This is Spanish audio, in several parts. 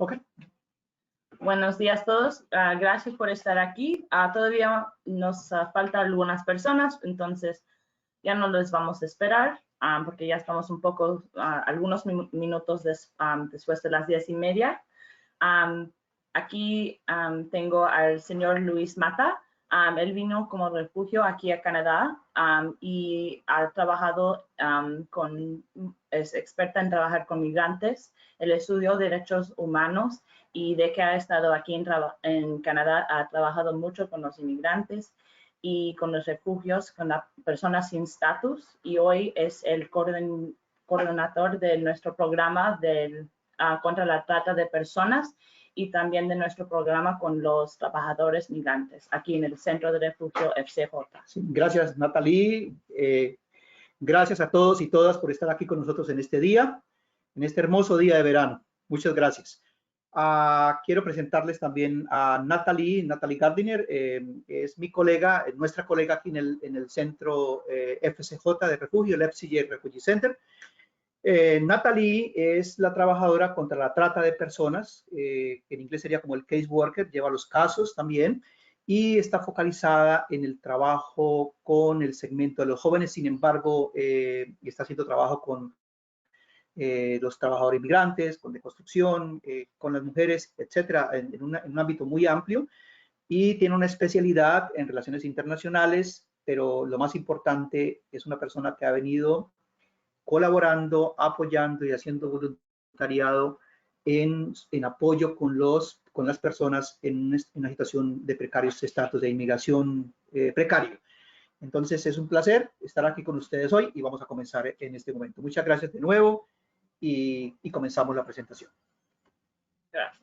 Ok. Buenos días a todos. Gracias por estar aquí. Todavía nos falta algunas personas, entonces ya no les vamos a esperar porque ya estamos un poco, algunos minutos después de las 10:30. Aquí tengo al señor Luis Mata. Él vino como refugio aquí a Canadá y ha trabajado es experta en trabajar con migrantes. Él estudió derechos humanos y de que ha estado aquí en Canadá ha trabajado mucho con los inmigrantes y con los refugios, con las personas sin estatus, y hoy es el coordinador de nuestro programa contra la trata de personas y también de nuestro programa con los trabajadores migrantes aquí en el Centro de Refugio FCJ. Sí, gracias, Natalie. Gracias a todos y todas por estar aquí con nosotros en este día, en este hermoso día de verano. Muchas gracias. Quiero presentarles también a Natalie Gardiner, es mi colega, nuestra colega aquí en el Centro FCJ de Refugio, el FCJ Refugee Center. Natalie es la trabajadora contra la trata de personas, que en inglés sería como el case worker, lleva los casos también, y está focalizada en el trabajo con el segmento de los jóvenes. Sin embargo, está haciendo trabajo con los trabajadores migrantes, con de construcción, con las mujeres, etcétera, en un ámbito muy amplio, y tiene una especialidad en relaciones internacionales, pero lo más importante, es una persona que ha venido colaborando, apoyando y haciendo voluntariado en apoyo con las personas en una situación de precarios estatus de inmigración precario. Entonces es un placer estar aquí con ustedes hoy y vamos a comenzar en este momento. Muchas gracias de nuevo y comenzamos la presentación. Gracias.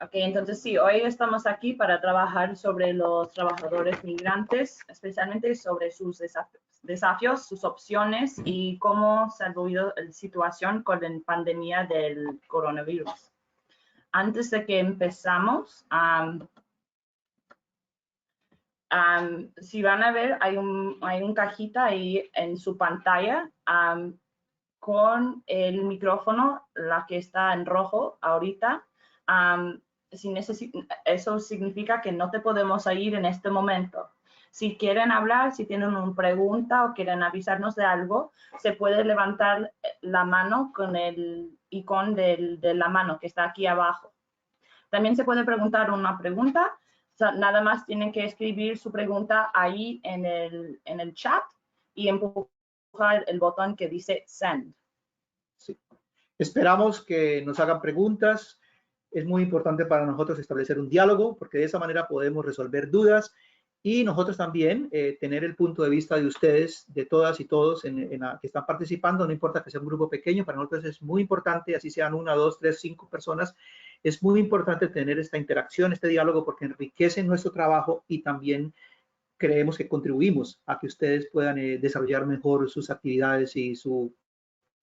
Ok, entonces sí, hoy estamos aquí para trabajar sobre los trabajadores migrantes, especialmente sobre sus desafíos, sus opciones y cómo se ha vivido la situación con la pandemia del coronavirus. Antes de que empezamos, si van a ver, hay un cajita ahí en su pantalla con el micrófono, la que está en rojo ahorita. Eso significa que no te podemos oír en este momento. Si quieren hablar, si tienen una pregunta o quieren avisarnos de algo, se puede levantar la mano con el icono de la mano que está aquí abajo. También se puede preguntar una pregunta. O sea, nada más tienen que escribir su pregunta ahí en el chat y empujar el botón que dice Send. Sí. Esperamos que nos hagan preguntas. Es muy importante para nosotros establecer un diálogo, porque de esa manera podemos resolver dudas y nosotros también tener el punto de vista de ustedes, de todas y todos que están participando. No importa que sea un grupo pequeño, para nosotros es muy importante, así sean 1, 2, 3, 5 personas, es muy importante tener esta interacción, este diálogo, porque enriquece nuestro trabajo y también creemos que contribuimos a que ustedes puedan desarrollar mejor sus actividades y su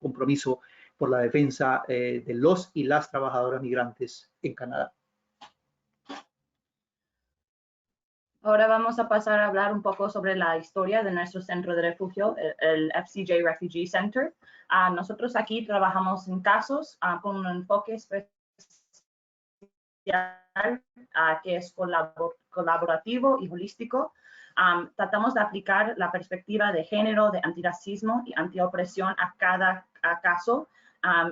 compromiso por la defensa de los y las trabajadoras migrantes en Canadá. Ahora vamos a pasar a hablar un poco sobre la historia de nuestro centro de refugio, el FCJ Refugee Center. Nosotros aquí trabajamos en casos con un enfoque especial que es colaborativo y holístico. Tratamos de aplicar la perspectiva de género, de antirracismo y antiopresión a cada caso.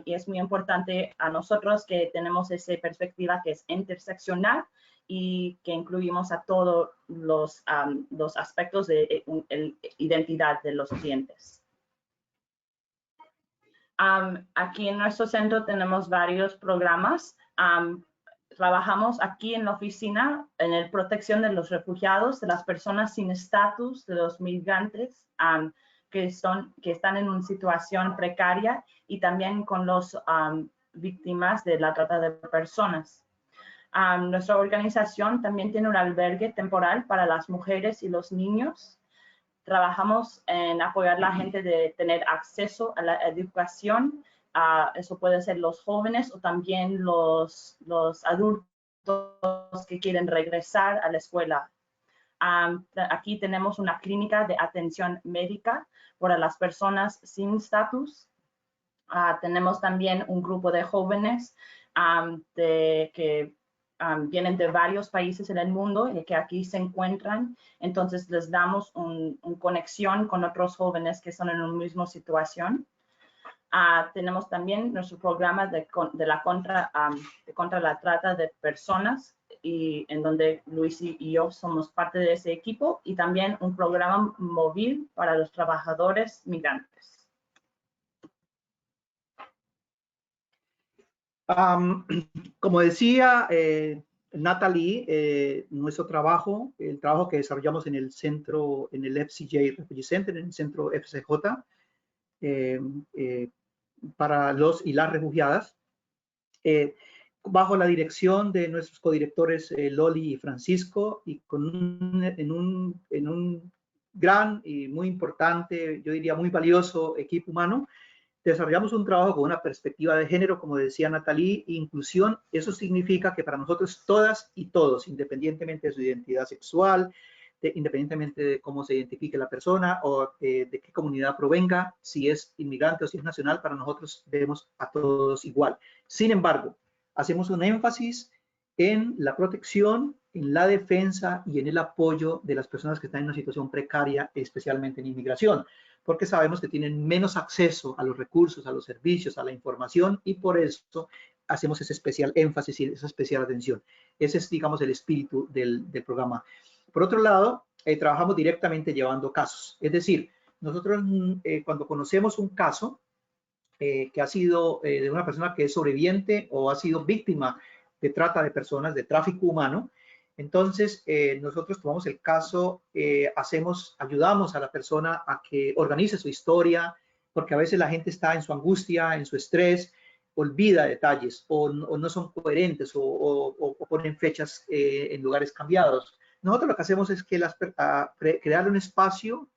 Y es muy importante a nosotros que tenemos esa perspectiva que es interseccional y que incluimos a todos los aspectos de identidad de los clientes. Aquí en nuestro centro tenemos varios programas. Trabajamos aquí en la oficina en la protección de los refugiados, de las personas sin estatus, de los migrantes que están en una situación precaria y también con las víctimas de la trata de personas. Nuestra organización también tiene un albergue temporal para las mujeres y los niños. Trabajamos en apoyar a la gente de tener acceso a la educación. Eso puede ser los jóvenes o también los adultos que quieren regresar a la escuela. Aquí tenemos una clínica de atención médica para las personas sin estatus. Tenemos también un grupo de jóvenes que vienen de varios países en el mundo y que aquí se encuentran. Entonces les damos una conexión con otros jóvenes que son en la misma situación. Tenemos también nuestro programa contra la trata de personas, y en donde Luis y yo somos parte de ese equipo, y también un programa móvil para los trabajadores migrantes. Como decía Natalie, nuestro trabajo, el trabajo que desarrollamos en el centro, en el FCJ Refugee Center, en el centro FCJ, para los y las refugiadas, bajo la dirección de nuestros codirectores Loli y Francisco, y en un gran y muy importante, yo diría muy valioso equipo humano, desarrollamos un trabajo con una perspectiva de género, como decía Natalie, inclusión. Eso significa que para nosotros todas y todos, independientemente de su identidad sexual, independientemente de cómo se identifique la persona o de qué comunidad provenga, si es inmigrante o si es nacional, para nosotros vemos a todos igual. Sin embargo, hacemos un énfasis en la protección, en la defensa y en el apoyo de las personas que están en una situación precaria, especialmente en inmigración, porque sabemos que tienen menos acceso a los recursos, a los servicios, a la información, y por eso hacemos ese especial énfasis y esa especial atención. Ese es, digamos, el espíritu del programa. Por otro lado, trabajamos directamente llevando casos. Es decir, nosotros cuando conocemos un caso que ha sido de una persona que es sobreviviente o ha sido víctima de trata de personas, de tráfico humano, entonces nosotros tomamos el caso, ayudamos a la persona a que organice su historia, porque a veces la gente está en su angustia, en su estrés, olvida detalles o no son coherentes o ponen fechas en lugares cambiados. Nosotros lo que hacemos es que crear un espacio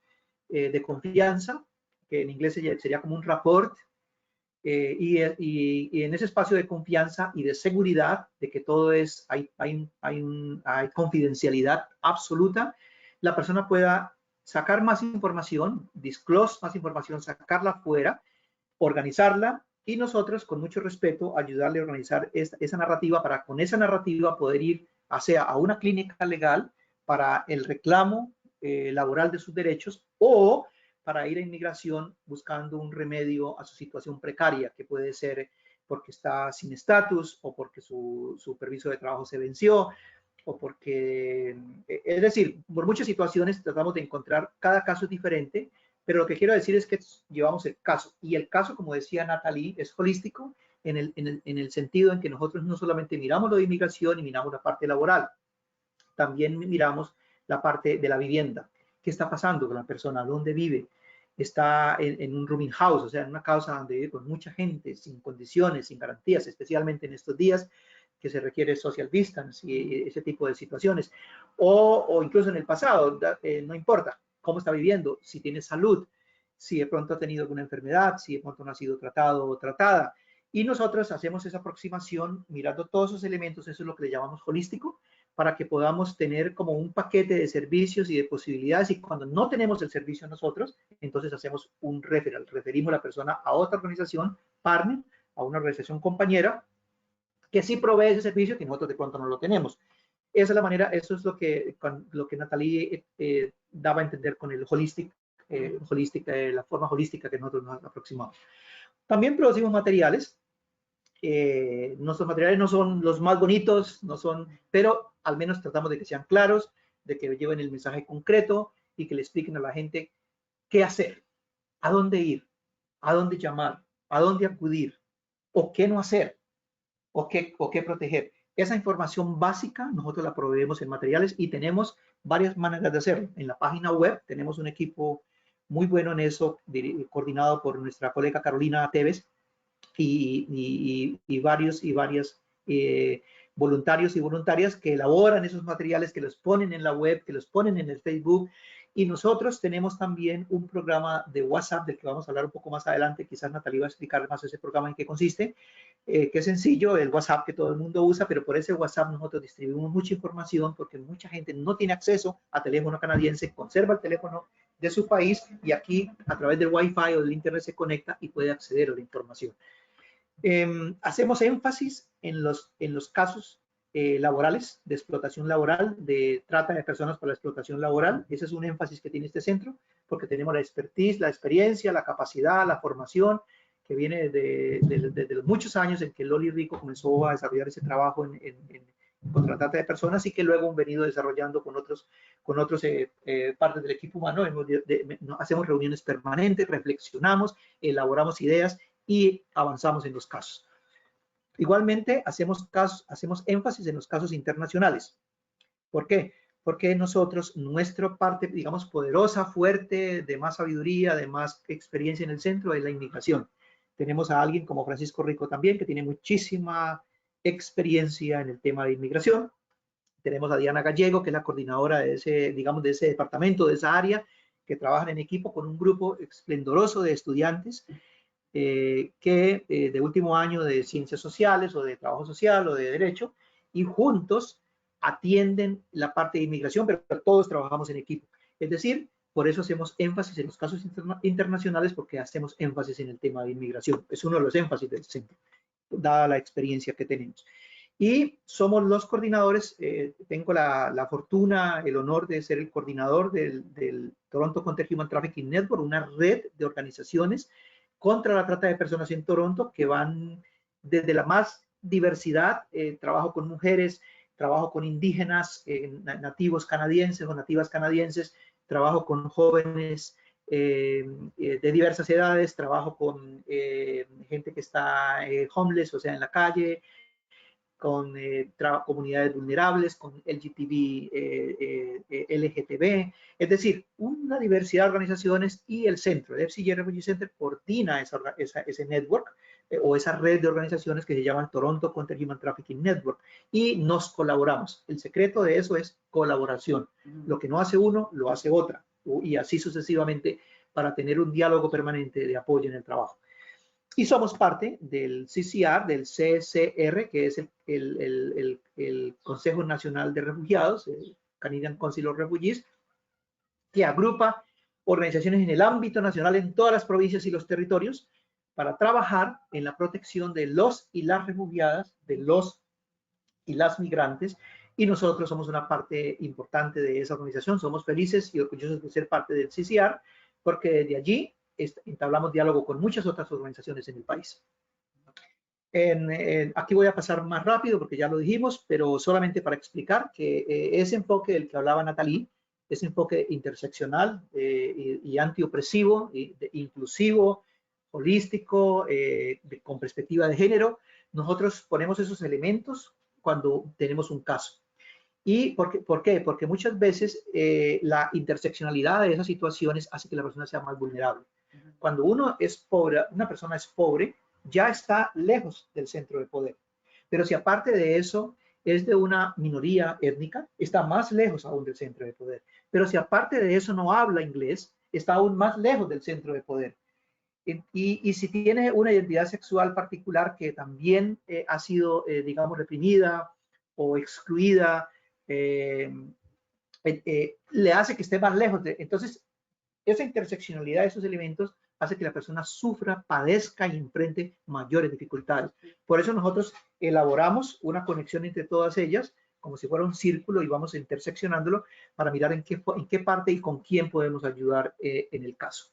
de confianza, que en inglés sería como un rapport, y en ese espacio de confianza y de seguridad, de que todo hay confidencialidad absoluta, la persona pueda sacar más información, disclose más información, sacarla fuera, organizarla, y nosotros con mucho respeto ayudarle a organizar esa narrativa, para con esa narrativa poder ir sea a una clínica legal para el reclamo laboral de sus derechos, o para ir a inmigración buscando un remedio a su situación precaria, que puede ser porque está sin estatus, o porque su permiso de trabajo se venció, o porque, es decir, por muchas situaciones tratamos de encontrar, cada caso es diferente, pero lo que quiero decir es que llevamos el caso, y el caso, como decía Natalie, es holístico en el sentido en que nosotros no solamente miramos lo de inmigración y miramos la parte laboral, también miramos la parte de la vivienda. ¿Qué está pasando con la persona? ¿Dónde vive? Está en un rooming house, o sea, en una casa donde vive con mucha gente, sin condiciones, sin garantías, especialmente en estos días que se requiere social distance y ese tipo de situaciones. O incluso en el pasado, no importa cómo está viviendo, si tiene salud, si de pronto ha tenido alguna enfermedad, si de pronto no ha sido tratado o tratada. Y nosotros hacemos esa aproximación mirando todos esos elementos, eso es lo que le llamamos holístico, para que podamos tener como un paquete de servicios y de posibilidades, y cuando no tenemos el servicio nosotros, entonces hacemos un referral, referimos a la persona a otra organización partner, a una organización compañera, que sí provee ese servicio que nosotros de pronto no lo tenemos. Esa es la manera, eso es lo que Natalie daba a entender con el la forma holística que nosotros nos aproximamos. También producimos materiales. Nuestros materiales no son los más bonitos, pero al menos tratamos de que sean claros, de que lleven el mensaje concreto y que le expliquen a la gente qué hacer, a dónde ir, a dónde llamar, a dónde acudir, o qué no hacer, o qué proteger. Esa información básica nosotros la proveemos en materiales, y tenemos varias maneras de hacerlo. En la página web tenemos un equipo muy bueno en eso, coordinado por nuestra colega Carolina Tevez, y varias voluntarios y voluntarias que elaboran esos materiales, que los ponen en la web, que los ponen en el Facebook. Y nosotros tenemos también un programa de WhatsApp del que vamos a hablar un poco más adelante. Quizás Natalie va a explicar más ese programa en qué consiste, que es sencillo, el WhatsApp que todo el mundo usa, pero por ese WhatsApp nosotros distribuimos mucha información, porque mucha gente no tiene acceso a teléfono canadiense, conserva el teléfono de su país, y aquí a través del Wi-Fi o del Internet se conecta y puede acceder a la información. Hacemos énfasis en los casos laborales, de explotación laboral, de trata de personas para la explotación laboral. Ese es un énfasis que tiene este centro, porque tenemos la expertise, la experiencia, la capacidad, la formación, que viene de los muchos años en que Loli Rico comenzó a desarrollar ese trabajo contra la trata de personas, y que luego han venido desarrollando con otros partes del equipo humano. Hacemos reuniones permanentes, reflexionamos, elaboramos ideas y avanzamos en los casos. Igualmente, hacemos énfasis en los casos internacionales. ¿Por qué? Porque nosotros, nuestra parte, digamos, poderosa, fuerte, de más sabiduría, de más experiencia en el centro, es la inmigración. Tenemos a alguien como Francisco Rico también, que tiene muchísima experiencia en el tema de inmigración. Tenemos a Diana Gallego, que es la coordinadora de ese, digamos, de ese departamento, de esa área, que trabajan en equipo con un grupo esplendoroso de estudiantes que de último año de ciencias sociales o de trabajo social o de derecho, y juntos atienden la parte de inmigración, pero todos trabajamos en equipo. Es decir, por eso hacemos énfasis en los casos internacionales, porque hacemos énfasis en el tema de inmigración. Es uno de los énfasis del centro, dada la experiencia que tenemos. Y somos los coordinadores, tengo la fortuna, el honor de ser el coordinador del Toronto Counter Human Trafficking Network, una red de organizaciones contra la trata de personas en Toronto, que van desde la más diversidad, trabajo con mujeres, trabajo con indígenas, nativos canadienses o nativas canadienses, trabajo con jóvenes de diversas edades, trabajo con gente que está homeless, o sea, en la calle, con comunidades vulnerables, con LGTB, es decir, una diversidad de organizaciones, y el centro, el FCJ Refugee Center, coordina ese network o esa red de organizaciones que se llaman Toronto Counter Human Trafficking Network, y nos colaboramos. El secreto de eso es colaboración. Lo que no hace uno, lo hace otra, y así sucesivamente, para tener un diálogo permanente de apoyo en el trabajo. Y somos parte del CCR, del CCR, que es el Consejo Nacional de Refugiados, el Canadian Council of Refugees, que agrupa organizaciones en el ámbito nacional en todas las provincias y los territorios para trabajar en la protección de los y las refugiadas, de los y las migrantes, y nosotros somos una parte importante de esa organización. Somos felices y orgullosos de ser parte del CCR, porque desde allí entablamos diálogo con muchas otras organizaciones en el país. Aquí voy a pasar más rápido porque ya lo dijimos, pero solamente para explicar que ese enfoque del que hablaba Nathalie, ese enfoque interseccional y antiopresivo, inclusivo, holístico, con perspectiva de género, nosotros ponemos esos elementos cuando tenemos un caso. ¿Y por qué? Porque muchas veces la interseccionalidad de esas situaciones hace que la persona sea más vulnerable. Cuando uno es pobre, una persona es pobre, ya está lejos del centro de poder. Pero si aparte de eso es de una minoría étnica, está más lejos aún del centro de poder. Pero si aparte de eso no habla inglés, está aún más lejos del centro de poder. Y si tiene una identidad sexual particular que también ha sido, digamos, reprimida o excluida, le hace que esté más lejos. Entonces, esa interseccionalidad de esos elementos hace que la persona sufra, padezca y enfrente mayores dificultades. Por eso nosotros elaboramos una conexión entre todas ellas, como si fuera un círculo, y vamos interseccionándolo para mirar en qué parte y con quién podemos ayudar en el caso.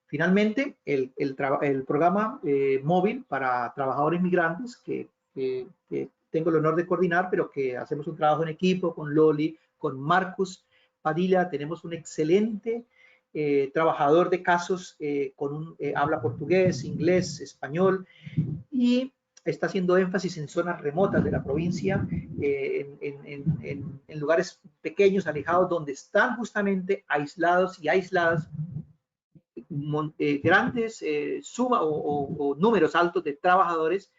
Finalmente, el programa móvil para trabajadores migrantes, que tengo el honor de coordinar, pero que hacemos un trabajo en equipo con Loli, con Marcus Padilla. Tenemos un excelente trabajador de casos, habla portugués, inglés, español, y está haciendo énfasis en zonas remotas de la provincia, en lugares pequeños, alejados, donde están justamente aislados y aisladas grandes suma o números altos de trabajadores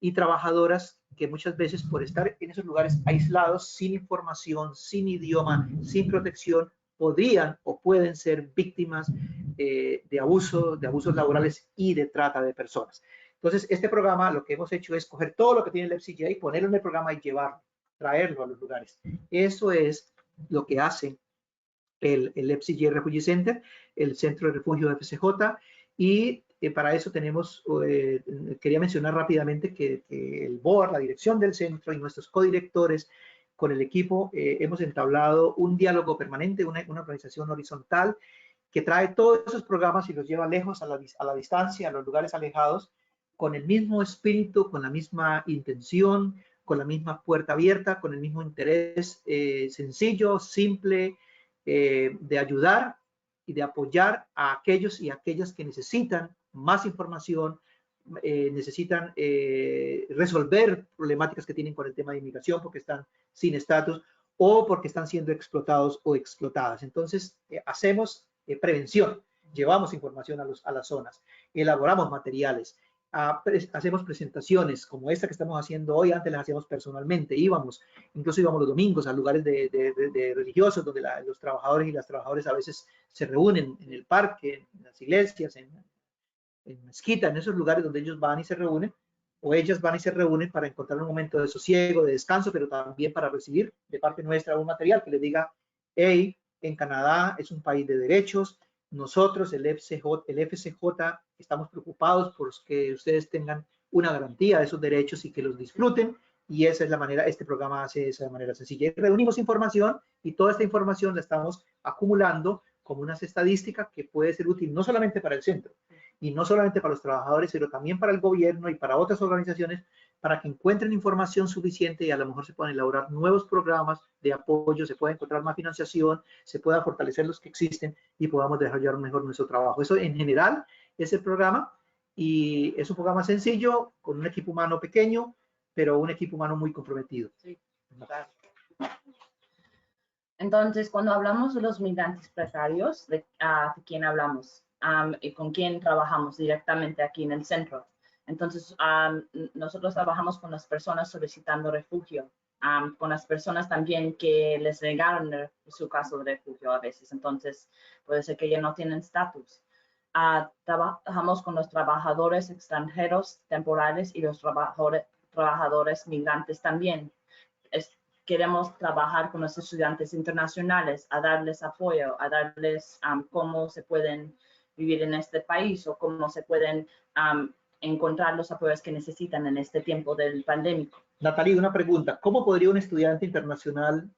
y trabajadoras que muchas veces, por estar en esos lugares aislados, sin información, sin idioma, sin protección, podrían o pueden ser víctimas de abusos laborales y de trata de personas. Entonces, este programa, lo que hemos hecho es coger todo lo que tiene el FCJ, ponerlo en el programa y llevarlo, traerlo a los lugares. Eso es lo que hace el FCG Refugee Center, el Centro de Refugio de FCJ, y para eso tenemos, quería mencionar rápidamente que el board, la dirección del centro y nuestros codirectores con el equipo hemos entablado un diálogo permanente, una organización horizontal que trae todos esos programas y los lleva lejos a la distancia, a los lugares alejados, con el mismo espíritu, con la misma intención, con la misma puerta abierta, con el mismo interés sencillo, simple, de ayudar y de apoyar a aquellos y aquellas que necesitan más información, necesitan resolver problemáticas que tienen con el tema de inmigración porque están sin estatus o porque están siendo explotados o explotadas. Entonces, hacemos prevención, llevamos información a las zonas, elaboramos materiales, hacemos presentaciones como esta que estamos haciendo hoy. Antes las hacíamos personalmente, incluso íbamos los domingos a lugares de religiosos donde los trabajadores y las trabajadoras a veces se reúnen en el parque, en las iglesias, en mezquita, en esos lugares donde ellos van y se reúnen, o ellas van y se reúnen para encontrar un momento de sosiego, de descanso, pero también para recibir de parte nuestra un material que les diga, hey, en Canadá es un país de derechos, nosotros, el FCJ, estamos preocupados por que ustedes tengan una garantía de esos derechos y que los disfruten, y esa es la manera, este programa hace esa manera sencilla. Y reunimos información y toda esta información la estamos acumulando como unas estadísticas que puede ser útil no solamente para el centro, y no solamente para los trabajadores, sino también para el gobierno y para otras organizaciones, para que encuentren información suficiente y a lo mejor se puedan elaborar nuevos programas de apoyo, se pueda encontrar más financiación, se pueda fortalecer los que existen y podamos desarrollar mejor nuestro trabajo. Eso en general es el programa, y es un programa sencillo, con un equipo humano pequeño, pero un equipo humano muy comprometido. Sí, claro. Entonces, cuando hablamos de los migrantes precarios, ¿de quién hablamos? Y con quién trabajamos directamente aquí en el centro. Entonces, nosotros trabajamos con las personas solicitando refugio, con las personas también que les negaron su caso de refugio a veces. Entonces, puede ser que ya no tienen estatus. Trabajamos con los trabajadores extranjeros temporales y los trabajadores migrantes también. Queremos trabajar con los estudiantes internacionales, a darles apoyo, a darles cómo se pueden vivir en este país o cómo se pueden encontrar los apoyos que necesitan en este tiempo del pandémico. Natalie, una pregunta. ¿Cómo podría un estudiante internacional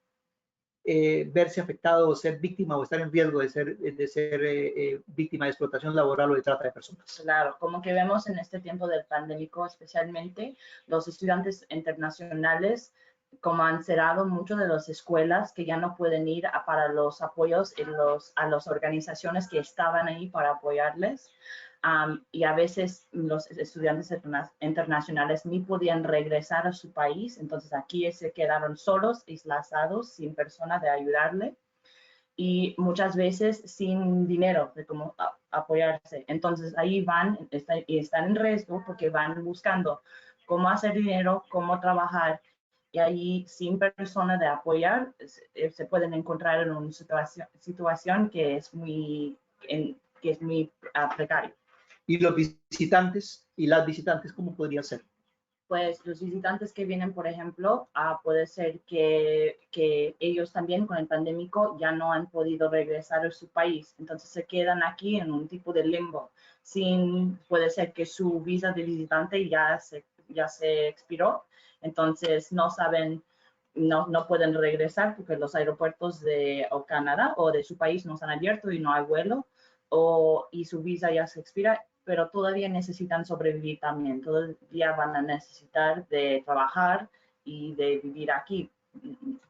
verse afectado o ser víctima o estar en riesgo de ser víctima de explotación laboral o de trata de personas? Claro, como que vemos en este tiempo del pandémico, especialmente los estudiantes internacionales, como han cerrado muchas de las escuelas que ya no pueden ir para los apoyos a las organizaciones que estaban ahí para apoyarles. Y a veces los estudiantes internacionales ni podían regresar a su país, entonces aquí se quedaron solos, aislados, sin persona de ayudarle y muchas veces sin dinero de cómo apoyarse. Entonces ahí van y están en riesgo porque van buscando cómo hacer dinero, cómo trabajar, y ahí sin persona de apoyar se pueden encontrar en una situación que es muy precaria. ¿Y los visitantes y las visitantes cómo podría ser? Pues los visitantes que vienen, por ejemplo, puede ser que ellos también con el pandémico ya no han podido regresar a su país, entonces se quedan aquí en un tipo de limbo. Puede ser que su visa de visitante ya se expiró, entonces no saben, no pueden regresar porque los aeropuertos de Canadá o de su país no están abiertos y no hay vuelo, y su visa ya se expira, pero todavía necesitan sobrevivir también, todavía van a necesitar de trabajar y de vivir aquí,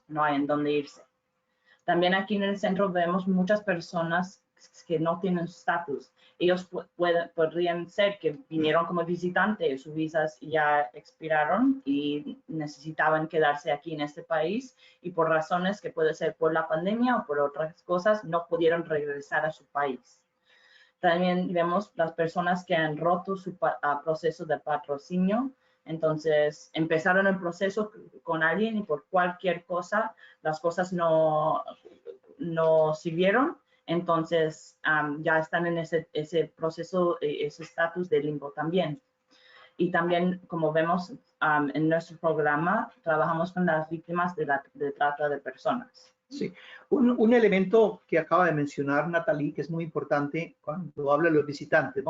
no hay en dónde irse. También aquí en el centro vemos muchas personas que no tienen estatus. Ellos podrían ser que vinieron como visitantes, sus visas ya expiraron y necesitaban quedarse aquí en este país y por razones que puede ser por la pandemia o por otras cosas, no pudieron regresar a su país. También vemos las personas que han roto su proceso de patrocinio. Entonces, empezaron el proceso con alguien y por cualquier cosa, las cosas no sirvieron. Entonces, ya están en ese proceso, ese estatus de limbo también. Y también, como vemos en nuestro programa, trabajamos con las víctimas de trata de personas. Sí, un elemento que acaba de mencionar Natalie, que es muy importante cuando habla de los visitantes.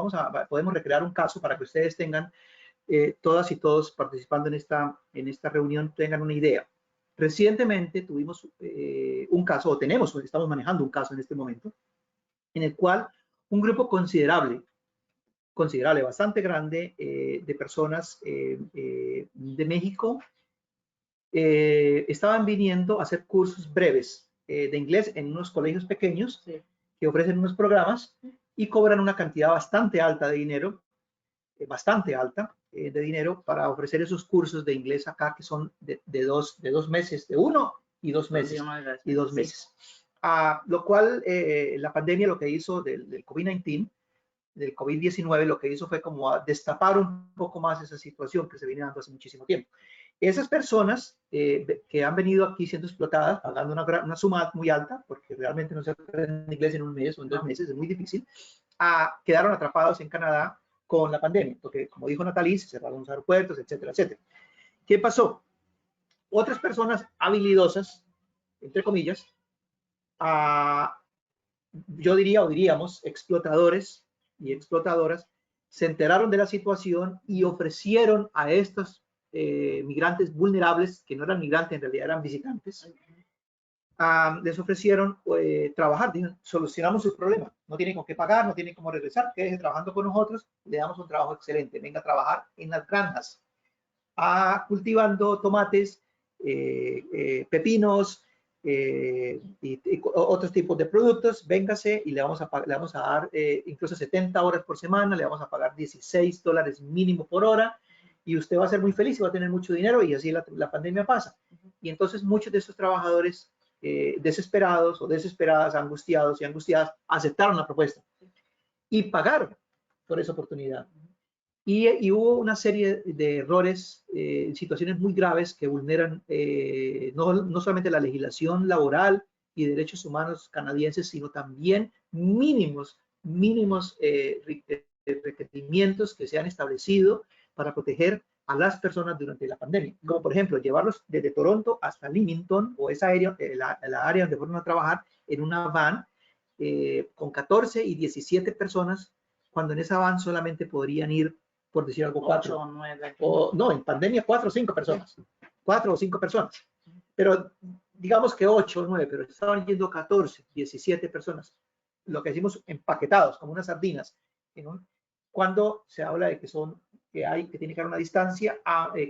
Podemos recrear un caso para que ustedes tengan, todas y todos participando en esta reunión, tengan una idea. Recientemente tuvimos un caso, estamos manejando un caso en este momento, en el cual un grupo considerable, bastante grande, de personas de México estaban viniendo a hacer cursos breves de inglés en unos colegios pequeños que ofrecen unos programas y cobran una cantidad bastante alta de dinero, de dinero para ofrecer esos cursos de inglés acá que son de 2 meses, de 1 y 2 meses. Y 2 meses. Lo cual la pandemia lo que hizo del COVID-19, del COVID-19, lo que hizo fue como destapar un poco más esa situación que se viene dando hace muchísimo tiempo. Esas personas que han venido aquí siendo explotadas, pagando una suma muy alta, porque realmente no se aprende inglés en un mes o en 2 meses, es muy difícil, quedaron atrapados en Canadá con la pandemia, porque como dijo Natalie, se cerraron los aeropuertos, etcétera, etcétera. ¿Qué pasó? Otras personas habilidosas, entre comillas, yo diría o diríamos explotadores y explotadoras, se enteraron de la situación y ofrecieron a estos migrantes vulnerables, que no eran migrantes, en realidad eran visitantes, les ofrecieron trabajar. Dijeron, solucionamos su problema, no tienen con qué pagar, no tienen cómo regresar, quédese trabajando con nosotros, le damos un trabajo excelente, venga a trabajar en las granjas, cultivando tomates, pepinos, y otros tipos de productos, véngase y le vamos a dar incluso 70 horas por semana, le vamos a pagar $16 mínimo por hora y usted va a ser muy feliz y va a tener mucho dinero, y así la pandemia pasa. Y entonces muchos de estos trabajadores desesperados o desesperadas, angustiados y angustiadas, aceptaron la propuesta y pagaron por esa oportunidad. Y hubo una serie de errores, situaciones muy graves que vulneran no solamente la legislación laboral y derechos humanos canadienses, sino también mínimos requerimientos que se han establecido para proteger a las personas durante la pandemia. Como por ejemplo, llevarlos desde Toronto hasta Leamington o esa área, la área donde fueron a trabajar, en una van con 14 y 17 personas, cuando en esa van solamente podrían ir, por decir algo, 4 o 9. No, en pandemia 4 o 5 personas. 4 o 5 personas. Pero digamos que 8 o 9, pero estaban yendo 14, 17 personas. Lo que decimos empaquetados, como unas sardinas. Cuando se habla de que tiene que haber una distancia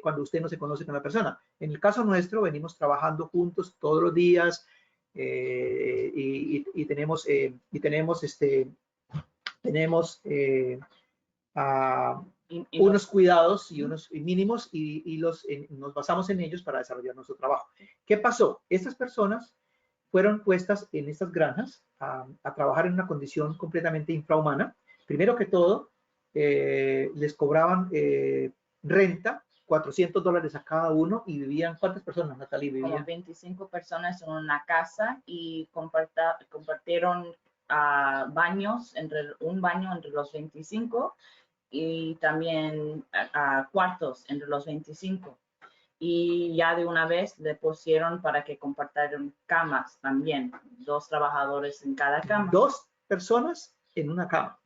cuando usted no se conoce con la persona. En el caso nuestro, venimos trabajando juntos todos los días y tenemos unos cuidados y unos mínimos y nos basamos en ellos para desarrollar nuestro trabajo. ¿Qué pasó? Estas personas fueron puestas en estas granjas a trabajar en una condición completamente infrahumana. Primero que todo, les cobraban renta, $400 a cada uno, y vivían, ¿cuántas personas, Natalie? Vivían como 25 personas en una casa y compartieron baños, un baño entre los 25 y también cuartos entre los 25. Y ya de una vez le pusieron para que compartieran camas también, 2 trabajadores en cada cama. 2 personas en una cama,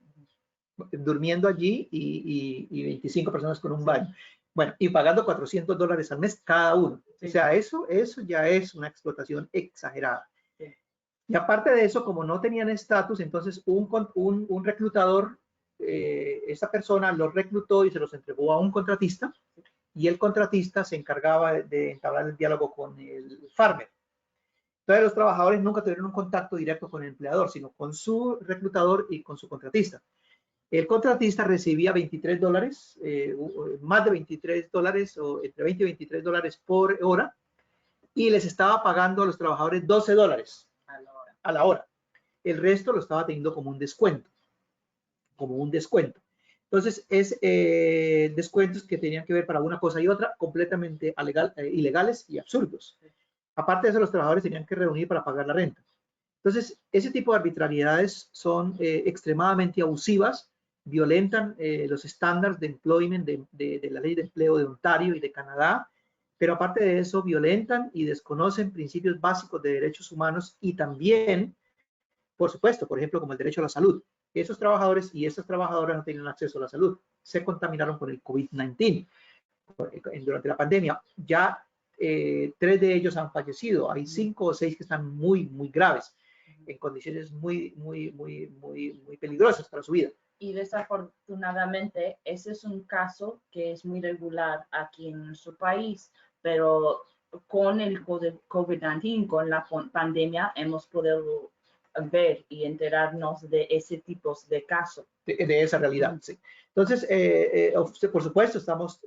durmiendo allí, y 25 personas con un baño. Bueno, y pagando $400 al mes cada uno. Sí. O sea, eso ya es una explotación exagerada. Sí. Y aparte de eso, como no tenían estatus, entonces un reclutador, esa persona los reclutó y se los entregó a un contratista, y el contratista se encargaba de entablar el diálogo con el farmer. Entonces los trabajadores nunca tuvieron un contacto directo con el empleador, sino con su reclutador y con su contratista. El contratista recibía $23, más de $23, o entre $20 y $23 por hora, y les estaba pagando a los trabajadores $12 a la hora. El resto lo estaba teniendo como un descuento. Entonces, es descuentos que tenían que ver para una cosa y otra, completamente ilegales y absurdos. Aparte de eso, los trabajadores tenían que reunir para pagar la renta. Entonces, ese tipo de arbitrariedades son extremadamente abusivas, violentan los estándares de employment de la ley de empleo de Ontario y de Canadá, pero aparte de eso violentan y desconocen principios básicos de derechos humanos y también, por supuesto, por ejemplo, como el derecho a la salud. Esos trabajadores y estas trabajadoras no tienen acceso a la salud, se contaminaron con el COVID-19 durante la pandemia. Ya 3 de ellos han fallecido, hay 5 o 6 que están muy, muy graves, en condiciones muy peligrosas para su vida. Y desafortunadamente, ese es un caso que es muy regular aquí en nuestro país, pero con el COVID-19, con la pandemia, hemos podido ver y enterarnos de ese tipo de casos. De esa realidad, sí. Entonces, por supuesto, estamos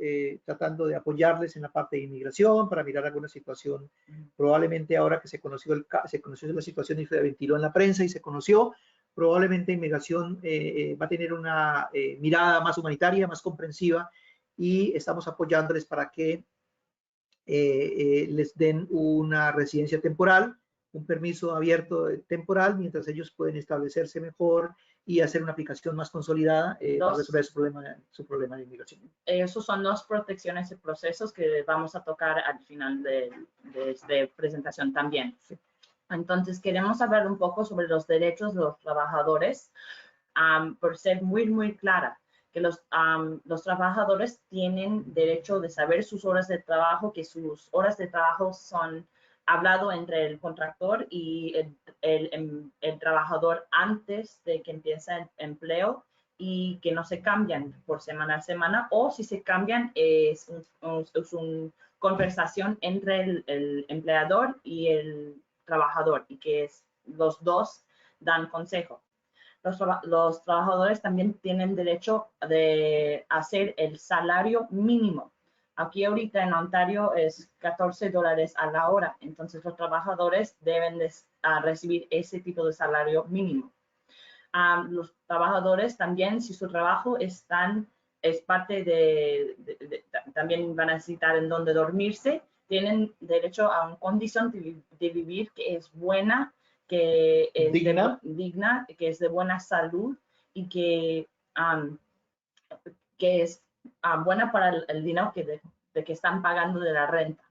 tratando de apoyarles en la parte de inmigración para mirar alguna situación. Probablemente ahora que se conoció la situación y se ventiló en la prensa y se conoció, probablemente inmigración va a tener una mirada más humanitaria, más comprensiva, y estamos apoyándoles para que les den una residencia temporal, un permiso abierto temporal, mientras ellos pueden establecerse mejor y hacer una aplicación más consolidada para resolver su problema de inmigración. Esos son dos protecciones y procesos que vamos a tocar al final de esta presentación también. Sí. Entonces, queremos hablar un poco sobre los derechos de los trabajadores, por ser muy clara, que los trabajadores tienen derecho de saber sus horas de trabajo, que sus horas de trabajo son hablado entre el contractor y el trabajador antes de que empiece el empleo, y que no se cambian por semana a semana, o si se cambian es una conversación entre el empleador y el trabajador, y que los dos dan consejo. Los trabajadores también tienen derecho de hacer el salario mínimo. Aquí ahorita en Ontario es $14 a la hora, entonces los trabajadores deben recibir ese tipo de salario mínimo. Los trabajadores también, si su trabajo es parte también van a necesitar en dónde dormirse, tienen derecho a una condición de vivir que es buena, que es digna, que es de buena salud y que es buena para el dinero de que están pagando de la renta.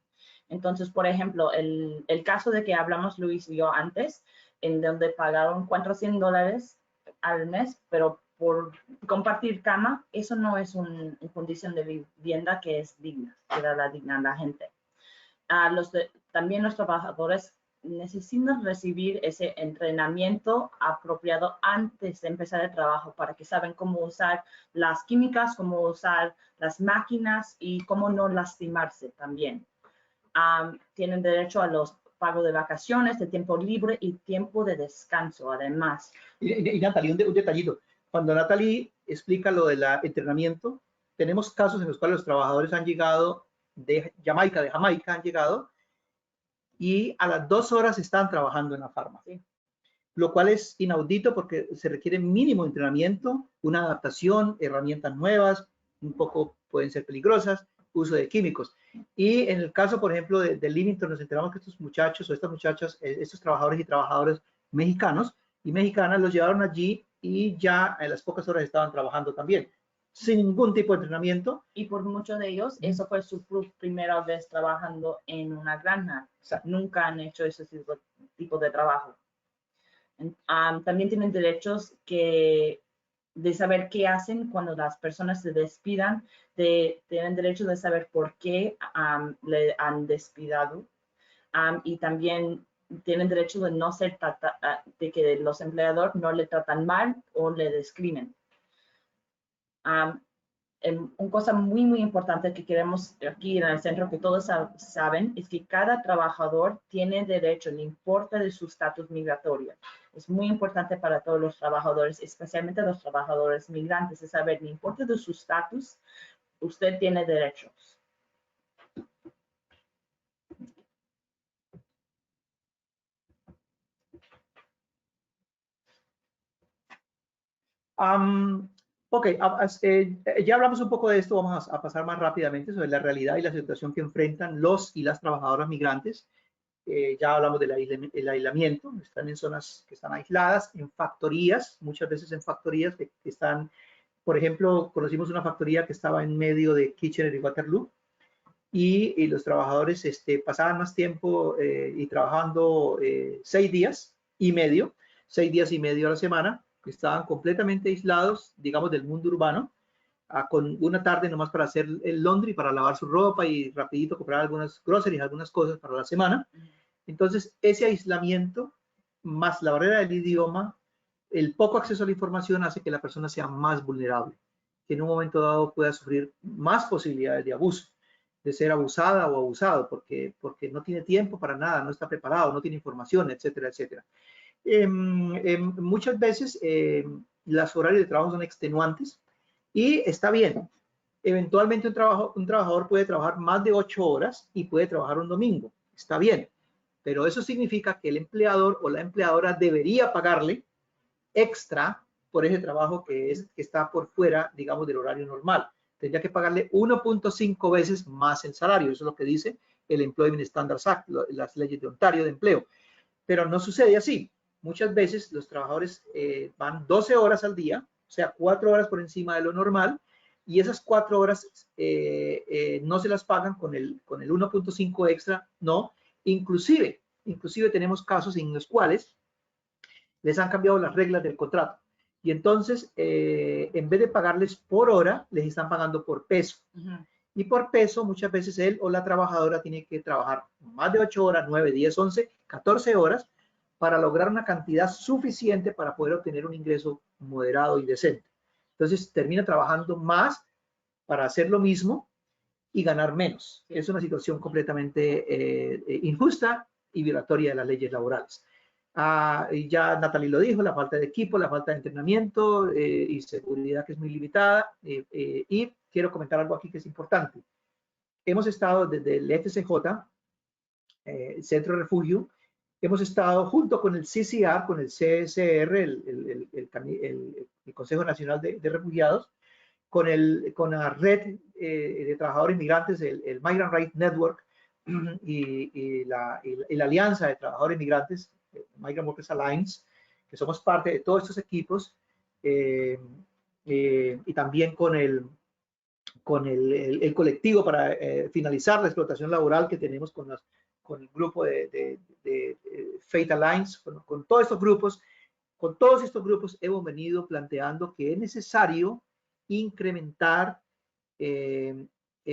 Entonces, por ejemplo, el caso de que hablamos Luis y yo antes, en donde pagaron $400 al mes, pero por compartir cama, eso no es una condición de vivienda que es digna, que da la digna a la gente. También los trabajadores necesitan recibir ese entrenamiento apropiado antes de empezar el trabajo, para que saben cómo usar las químicas, cómo usar las máquinas y cómo no lastimarse también. Tienen derecho a los pagos de vacaciones, de tiempo libre y tiempo de descanso, además. Y Natalie, un detallito. Cuando Natalie explica lo del entrenamiento, tenemos casos en los cuales los trabajadores han llegado de Jamaica han llegado, y a las 2 horas están trabajando en la farma. Sí. Lo cual es inaudito porque se requiere mínimo entrenamiento, una adaptación, herramientas nuevas, un poco pueden ser peligrosas, uso de químicos. Y en el caso, por ejemplo, de Livington, nos enteramos que estos muchachos o estas muchachas, estos trabajadores y trabajadoras mexicanos y mexicanas, los llevaron allí y ya en las pocas horas estaban trabajando también, sin ningún tipo de entrenamiento. Y por muchos de ellos, eso fue su primera vez trabajando en una granja. O sea, nunca han hecho ese tipo de trabajo. También tienen derechos de saber qué hacen cuando las personas se despidan, tienen derecho de saber por qué le han despidado, y también tienen derecho de no ser de que los empleadores no le tratan mal o le discriminan. Una cosa muy importante que queremos aquí en el centro que todos saben es que cada trabajador tiene derecho, no importa de su estatus migratorio. Es muy importante para todos los trabajadores, especialmente los trabajadores migrantes, de saber, no importa de su estatus, usted tiene derechos. Ok, ya hablamos un poco de esto, vamos a pasar más rápidamente sobre la realidad y la situación que enfrentan los y las trabajadoras migrantes. Ya hablamos del aislamiento, están en zonas que están aisladas, en factorías, muchas veces en factorías que están, por ejemplo, conocimos una factoría que estaba en medio de Kitchener y Waterloo, y los trabajadores pasaban más tiempo y trabajando 6 días y medio, 6 días y medio a la semana, que estaban completamente aislados, digamos, del mundo urbano, con una tarde nomás para hacer el laundry, para lavar su ropa y rapidito comprar algunas groceries, algunas cosas para la semana. Entonces, ese aislamiento más la barrera del idioma, el poco acceso a la información hace que la persona sea más vulnerable, que en un momento dado pueda sufrir más posibilidades de abuso, de ser abusada o abusado, porque no tiene tiempo para nada, no está preparado, no tiene información, etcétera, etcétera. Muchas veces los horarios de trabajo son extenuantes y está bien. Eventualmente un trabajador puede trabajar más de 8 horas y puede trabajar un domingo, está bien, pero eso significa que el empleador o la empleadora debería pagarle extra por ese trabajo que está por fuera, digamos, del horario normal. Tendría que pagarle 1.5 veces más el salario. Eso es lo que dice el Employment Standards Act, las leyes de Ontario de empleo. Pero no sucede así. Muchas veces los trabajadores van 12 horas al día, o sea, 4 horas por encima de lo normal, y esas 4 horas no se las pagan con el 1.5 extra, no. Inclusive tenemos casos en los cuales les han cambiado las reglas del contrato. Y entonces, en vez de pagarles por hora, les están pagando por peso. Y por peso, muchas veces él o la trabajadora tiene que trabajar más de 8 horas, 9, 10, 11, 14 horas para lograr una cantidad suficiente para poder obtener un ingreso moderado y decente. Entonces, termina trabajando más para hacer lo mismo y ganar menos. Es una situación completamente injusta y violatoria de las leyes laborales. Y ya Natalie lo dijo, la falta de equipo, la falta de entrenamiento y seguridad que es muy limitada. Y quiero comentar algo aquí que es importante. Hemos estado desde el FCJ, Centro de Refugio, hemos estado junto con el CCR, con el CSR, el Consejo Nacional de Refugiados, con la red de trabajadores inmigrantes, el Migrant Rights Network y la Alianza de Trabajadores Inmigrantes, Migrant Workers Alliance, que somos parte de todos estos equipos, y también con el colectivo para finalizar la explotación laboral que tenemos con el grupo de Faith Alliance, con todos estos grupos. Con todos estos grupos hemos venido planteando que es necesario incrementar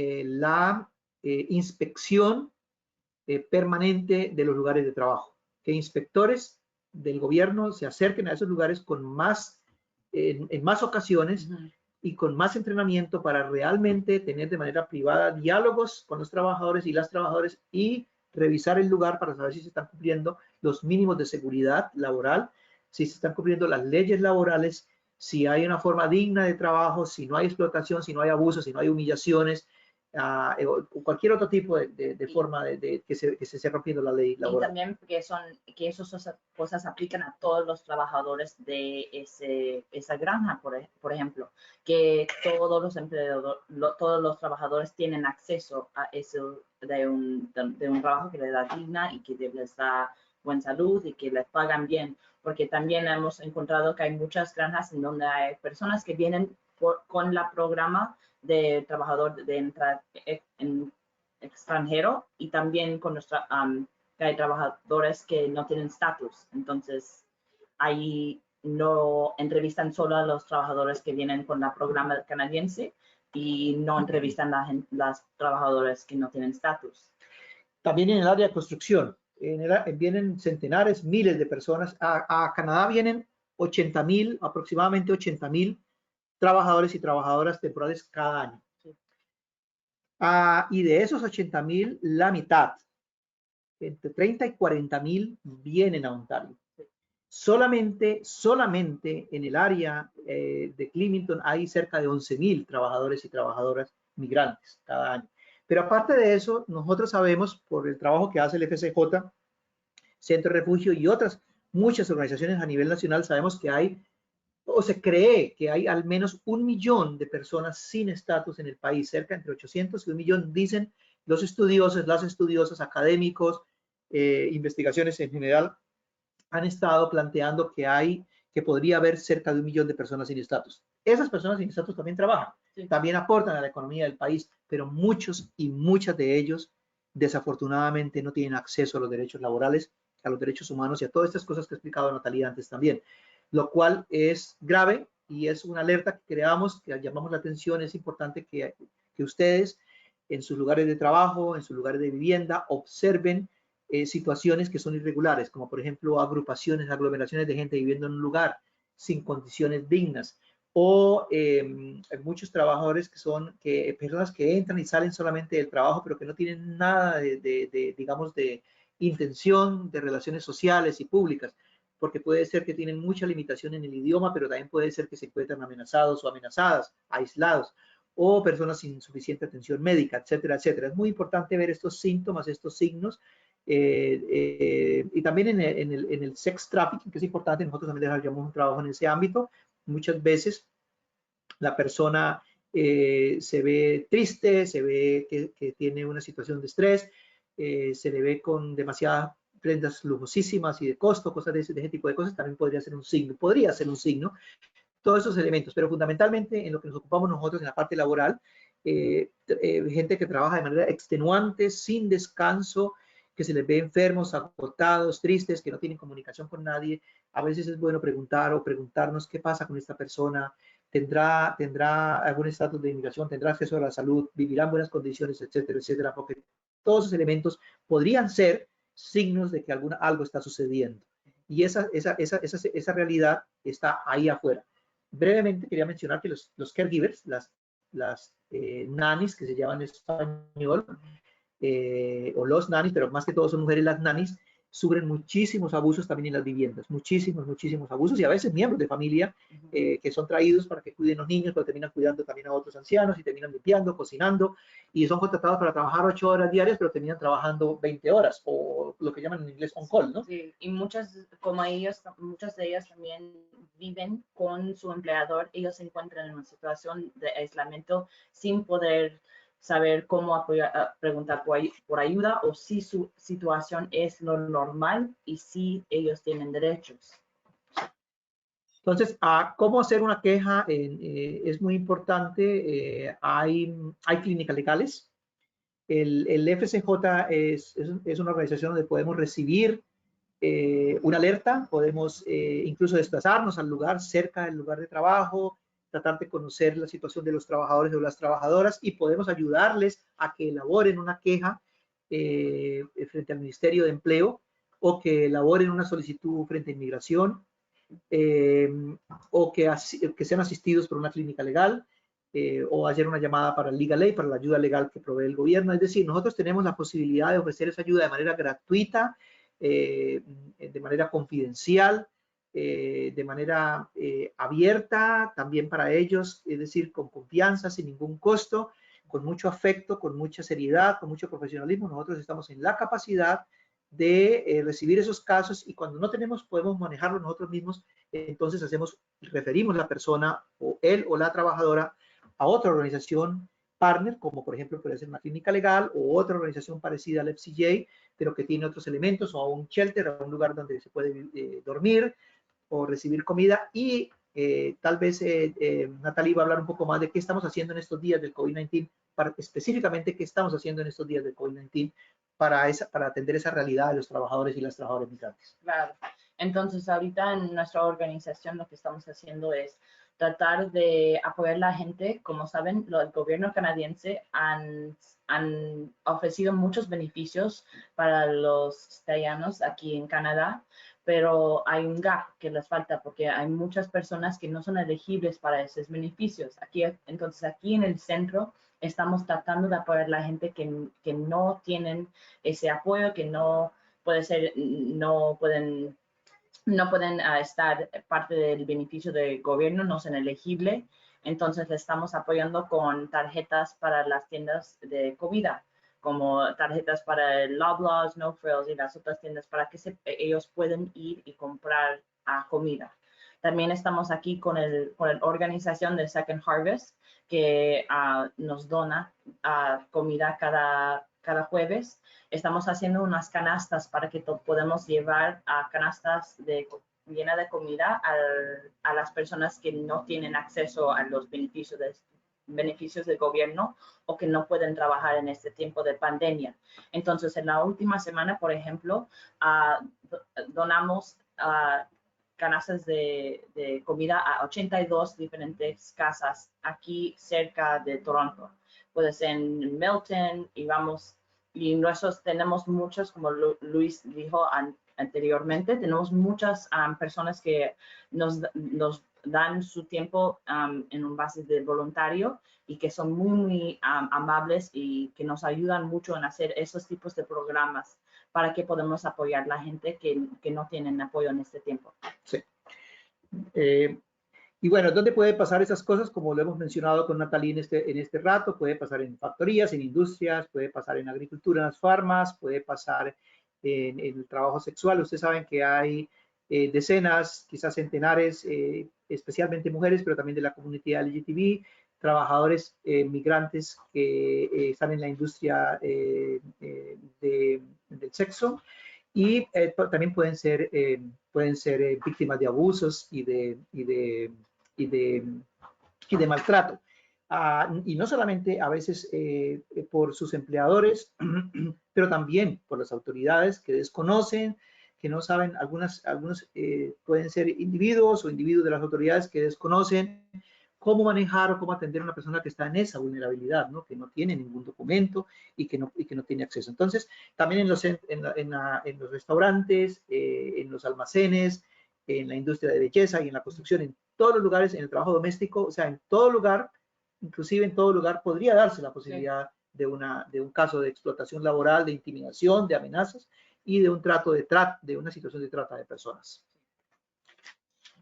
la inspección permanente de los lugares de trabajo, que inspectores del gobierno se acerquen a esos lugares con en más ocasiones y con más entrenamiento para realmente tener de manera privada diálogos con los trabajadores y las trabajadoras y revisar el lugar para saber si se están cumpliendo los mínimos de seguridad laboral, si se están cumpliendo las leyes laborales, si hay una forma digna de trabajo, si no hay explotación, si no hay abusos, si no hay humillaciones, o cualquier otro tipo de forma que se esté rompiendo la ley laboral. Y también que esas cosas aplican a todos los trabajadores de esa granja, por ejemplo, que todos los empleadores, todos los trabajadores tienen acceso a eso de un trabajo que les da digna y que les da buena salud y que les pagan bien, porque también hemos encontrado que hay muchas granjas en donde hay personas que vienen con la programa de trabajador de entrar en extranjero y también con que hay trabajadores que no tienen estatus. Entonces, ahí no entrevistan solo a los trabajadores que vienen con la programa canadiense y no entrevistan a las trabajadoras que no tienen estatus. También en el área de construcción, vienen centenares, miles de personas. A Canadá vienen 80,000, aproximadamente 80,000 trabajadores y trabajadoras temporales cada año. Sí. Y de esos 80,000, la mitad, entre 30 y 40,000, vienen a Ontario. Sí. Solamente en el área de Clementon hay cerca de 11,000 trabajadores y trabajadoras migrantes cada año. Pero aparte de eso, nosotros sabemos por el trabajo que hace el FCJ, Centro de Refugio y muchas organizaciones a nivel nacional, sabemos que hay o se cree que hay al menos 1 millón de personas sin estatus en el país, cerca entre 800 y 1 millón, dicen los estudiosos, las estudiosas, académicos, investigaciones en general, han estado planteando que podría haber cerca de 1 millón de personas sin estatus. Esas personas sin estatus también trabajan, sí, también aportan a la economía del país, pero muchos y muchas de ellos desafortunadamente no tienen acceso a los derechos laborales, a los derechos humanos y a todas estas cosas que ha explicado Natalia antes también, lo cual es grave y es una alerta que creamos, que llamamos la atención. Es importante que ustedes en sus lugares de trabajo, en sus lugares de vivienda, observen situaciones que son irregulares, como por ejemplo agrupaciones, aglomeraciones de gente viviendo en un lugar sin condiciones dignas, o muchos trabajadores que son personas que entran y salen solamente del trabajo, pero que no tienen nada digamos, de intención de relaciones sociales y públicas, porque puede ser que tienen mucha limitación en el idioma, pero también puede ser que se encuentran amenazados o amenazadas, aislados, o personas sin suficiente atención médica, etcétera, etcétera. Es muy importante ver estos síntomas, estos signos, y también en el sex trafficking, que es importante. Nosotros también desarrollamos un trabajo en ese ámbito. Muchas veces la persona se ve triste, se ve que tiene una situación de estrés, se le ve con demasiadas prendas lujosísimas y de costo, cosas de ese tipo de cosas. También podría ser un signo, todos esos elementos, pero fundamentalmente en lo que nos ocupamos nosotros en la parte laboral, gente que trabaja de manera extenuante, sin descanso, que se les ve enfermos, agotados, tristes, que no tienen comunicación con nadie. A veces es bueno preguntar o preguntarnos qué pasa con esta persona, tendrá algún estatus de inmigración, tendrá acceso a la salud, vivirá en buenas condiciones, etcétera, etcétera, porque todos esos elementos podrían ser signos de que algo está sucediendo. Y esa realidad está ahí afuera. Brevemente quería mencionar que los caregivers, las nannies, que se llaman en español, o los nannies, pero más que todo son mujeres las nannies, sufren muchísimos abusos también en las viviendas, muchísimos abusos, y a veces miembros de familia que son traídos para que cuiden a los niños, pero terminan cuidando también a otros ancianos y terminan limpiando, cocinando, y son contratados para trabajar 8 horas diarias, pero terminan trabajando 20 horas, o lo que llaman en inglés on call, ¿no? Sí, y muchas de ellas también viven con su empleador. Ellos se encuentran en una situación de aislamiento sin poder saber cómo preguntar por ayuda, o si su situación es lo normal y si ellos tienen derechos. Entonces, ¿cómo hacer una queja? Es muy importante. Hay clínicas legales. El FCJ es una organización donde podemos recibir una alerta, podemos incluso desplazarnos al lugar, cerca del lugar de trabajo, tratar de conocer la situación de los trabajadores o las trabajadoras, y podemos ayudarles a que elaboren una queja frente al Ministerio de Empleo, o que elaboren una solicitud frente a Inmigración, o que sean asistidos por una clínica legal, o hacer una llamada para el Legal Aid, para la ayuda legal que provee el gobierno. Es decir, nosotros tenemos la posibilidad de ofrecer esa ayuda de manera gratuita, de manera confidencial, de manera abierta también para ellos, es decir, con confianza, sin ningún costo, con mucho afecto, con mucha seriedad, con mucho profesionalismo. Nosotros estamos en la capacidad de recibir esos casos, y cuando no podemos manejarlo nosotros mismos, entonces referimos la persona, o él o la trabajadora, a otra organización partner, como por ejemplo puede ser una clínica legal o otra organización parecida al FCJ, pero que tiene otros elementos, o a un shelter, a un lugar donde se puede dormir o recibir comida. Y tal vez Natalie va a hablar un poco más de qué estamos haciendo en estos días del COVID-19, específicamente qué estamos haciendo en estos días del COVID-19 para atender esa realidad de los trabajadores y las trabajadoras migrantes. Claro. Entonces, ahorita en nuestra organización lo que estamos haciendo es tratar de apoyar a la gente. Como saben, el gobierno canadiense han ofrecido muchos beneficios para los ciudadanos aquí en Canadá, pero hay un gap que les falta, porque hay muchas personas que no son elegibles para esos beneficios. Entonces, aquí en el centro estamos tratando de apoyar a la gente que no tienen ese apoyo, que no pueden estar parte del beneficio del gobierno, no son elegibles. Entonces le estamos apoyando con tarjetas para las tiendas de comida, como tarjetas para el Loblaws, No Frills y las otras tiendas, para que ellos puedan ir y comprar comida. También estamos aquí con la organización de Second Harvest, que nos dona comida cada jueves. Estamos haciendo unas canastas para que podamos llevar canastas llenas de comida a las personas que no tienen acceso a los beneficios beneficios del gobierno o que no pueden trabajar en este tiempo de pandemia. Entonces, en la última semana, por ejemplo, donamos canastas de comida a 82 diferentes casas aquí cerca de Toronto. Puede ser en Milton y nosotros tenemos muchos, como Luis dijo anteriormente, tenemos muchas personas que nos dan su tiempo en un base de voluntario y que son muy amables y que nos ayudan mucho en hacer esos tipos de programas para que podamos apoyar a la gente que no tienen apoyo en este tiempo. Sí. Y bueno, ¿dónde puede pasar esas cosas? Como lo hemos mencionado con Natalie en este rato, puede pasar en factorías, en industrias, puede pasar en agricultura, en las farmas, puede pasar en el trabajo sexual. Ustedes saben que hay decenas, quizás centenares, especialmente mujeres, pero también de la comunidad LGTB, trabajadores migrantes que están en la industria del sexo y también pueden ser víctimas de abusos y de maltrato. Y no solamente a veces por sus empleadores, pero también por las autoridades que desconocen, que no saben, algunos pueden ser individuos o individuos de las autoridades que desconocen cómo manejar o cómo atender a una persona que está en esa vulnerabilidad, ¿no? Que no tiene ningún documento y que no tiene acceso. Entonces, también en los restaurantes, en los almacenes, en la industria de belleza y en la construcción, en todos los lugares, en el trabajo doméstico, o sea, en todo lugar, inclusive en todo lugar, podría darse la posibilidad de un caso de explotación laboral, de intimidación, de amenazas y de una situación de trata de personas.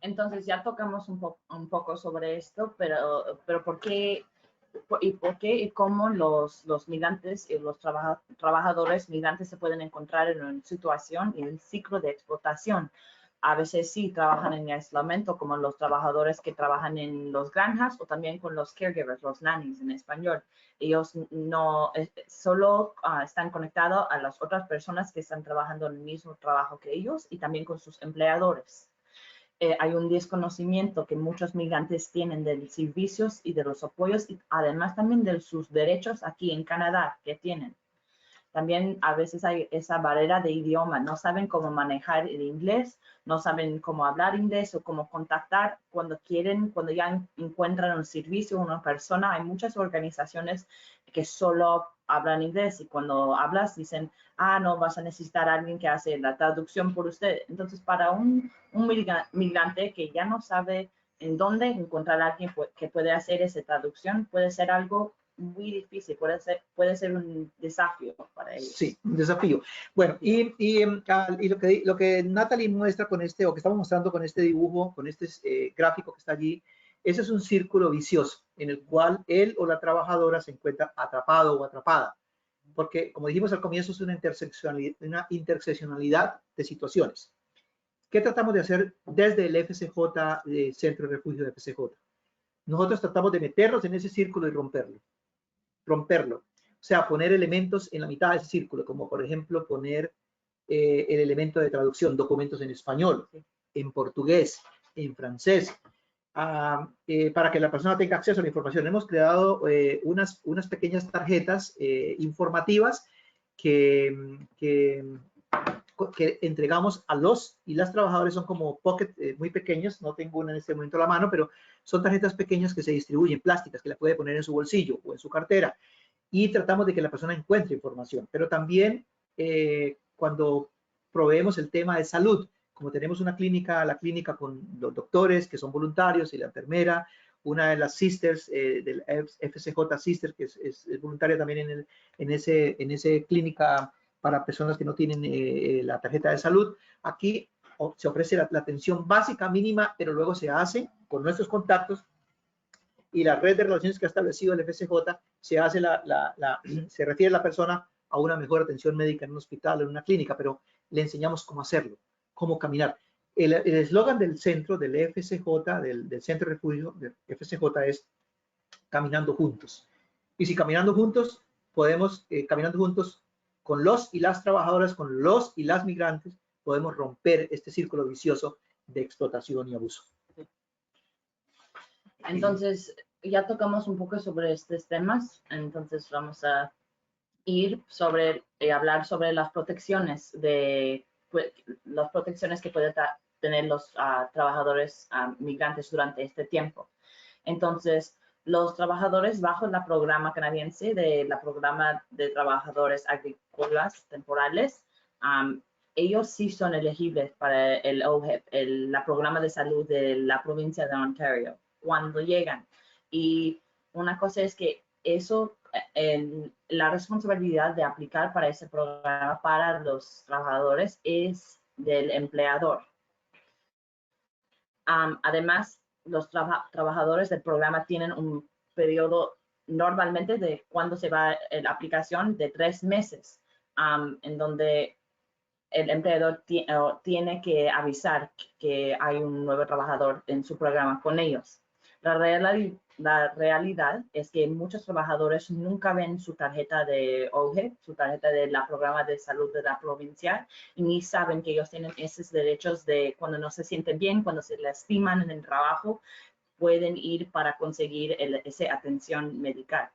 Entonces ya tocamos un poco sobre esto, pero ¿por qué y cómo los migrantes y los trabajadores migrantes se pueden encontrar en una situación y un ciclo de explotación? A veces sí trabajan en aislamiento, como los trabajadores que trabajan en los granjas o también con los caregivers, los nannies en español. Ellos no solo están conectados a las otras personas que están trabajando en el mismo trabajo que ellos y también con sus empleadores. Hay un desconocimiento que muchos migrantes tienen de los servicios y de los apoyos y además también de sus derechos aquí en Canadá que tienen. También a veces hay esa barrera de idioma, no saben cómo manejar el inglés, no saben cómo hablar inglés o cómo contactar cuando ya encuentran un servicio, una persona. Hay muchas organizaciones que solo hablan inglés y cuando hablas dicen, no, vas a necesitar a alguien que hace la traducción por usted. Entonces, para un migrante que ya no sabe en dónde encontrar a alguien que puede hacer esa traducción, puede ser algo muy difícil, puede ser un desafío para ellos. Sí, un desafío. Bueno, y lo que Natalie muestra con o que estamos mostrando con este dibujo, con este gráfico que está allí, ese es un círculo vicioso en el cual él o la trabajadora se encuentra atrapado o atrapada. Porque, como dijimos al comienzo, es una interseccionalidad de situaciones. ¿Qué tratamos de hacer desde el FCJ, Centro de Refugio de FCJ? Nosotros tratamos de meternos en ese círculo y romperlo. O sea, poner elementos en la mitad de ese círculo, como por ejemplo poner el elemento de traducción, documentos en español, en portugués, en francés, para que la persona tenga acceso a la información. Hemos creado unas pequeñas tarjetas informativas que entregamos a los y las trabajadores. Son como pocket muy pequeños, no tengo una en este momento a la mano, pero son tarjetas pequeñas que se distribuyen, plásticas, que la puede poner en su bolsillo o en su cartera, y tratamos de que la persona encuentre información. Pero también cuando proveemos el tema de salud, como tenemos una clínica, la clínica con los doctores que son voluntarios y la enfermera, una de las sisters del FCJ Sister, que es voluntaria también en ese clínica para personas que no tienen la tarjeta de salud. Aquí se ofrece la atención básica mínima, pero luego se hace con nuestros contactos y la red de relaciones que ha establecido el FCJ, se refiere a la persona a una mejor atención médica en un hospital o en una clínica, pero le enseñamos cómo hacerlo, cómo caminar. El eslogan del centro, del FCJ, del Centro de Refugio del FCJ, es caminando juntos. Y si caminando juntos, caminando juntos con los y las trabajadoras, con los y las migrantes, podemos romper este círculo vicioso de explotación y abuso. Entonces, ya tocamos un poco sobre estos temas, entonces vamos a ir hablar sobre las protecciones que pueden tener los trabajadores migrantes durante este tiempo. Entonces, los trabajadores bajo el programa canadiense programa de trabajadores agrícolas temporales, ellos sí son elegibles para el OHIP, la programa de salud de la provincia de Ontario, cuando llegan. Y una cosa es que la responsabilidad de aplicar para ese programa para los trabajadores es del empleador. Además, los trabajadores del programa tienen un periodo normalmente de cuando se va la aplicación de 3 meses, en donde el empleador tiene que avisar que hay un nuevo trabajador en su programa con ellos. La realidad es que muchos trabajadores nunca ven su tarjeta de OHIP, su tarjeta de la programa de salud de la provincia, y ni saben que ellos tienen esos derechos de cuando no se sienten bien, cuando se lastiman en el trabajo, pueden ir para conseguir esa atención médica.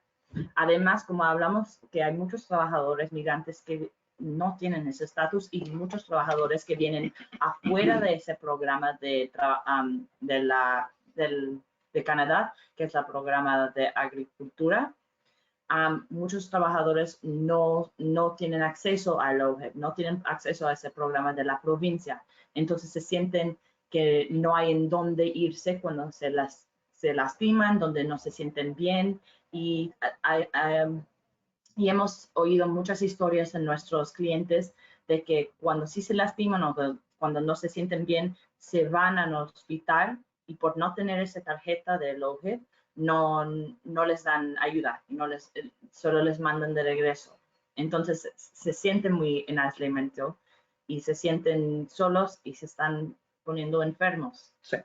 Además, como hablamos, que hay muchos trabajadores migrantes que no tienen ese estatus y muchos trabajadores que vienen afuera de ese programa de Canadá, que es el programa de agricultura. Muchos trabajadores no tienen acceso al OHIP, no tienen acceso a ese programa de la provincia. Entonces se sienten que no hay en dónde irse cuando se lastiman, donde no se sienten bien. Y hemos oído muchas historias de nuestros clientes de que cuando sí se lastiman o cuando no se sienten bien, se van al hospital y por no tener esa tarjeta del OHIP, no les dan ayuda, solo les mandan de regreso. Entonces se sienten muy en aislamiento y se sienten solos y se están poniendo enfermos. Sí.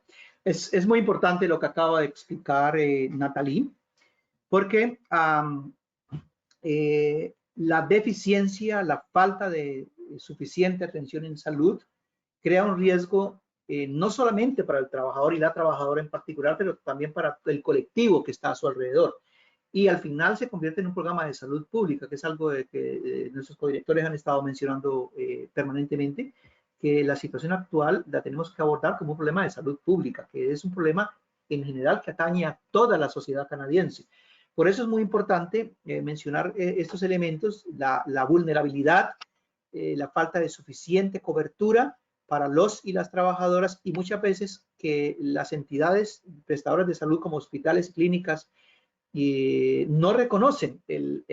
Es muy importante lo que acaba de explicar Natalie, porque la deficiencia, la falta de suficiente atención en salud crea un riesgo no solamente para el trabajador y la trabajadora en particular, pero también para el colectivo que está a su alrededor. Y al final se convierte en un programa de salud pública, que es algo de que nuestros codirectores han estado mencionando permanentemente, que la situación actual la tenemos que abordar como un problema de salud pública, que es un problema en general que atañe a toda la sociedad canadiense. Por eso es muy importante mencionar estos elementos, la vulnerabilidad, la falta de suficiente cobertura para los y las trabajadoras y muchas veces que las entidades prestadoras de salud como hospitales, clínicas, no reconocen el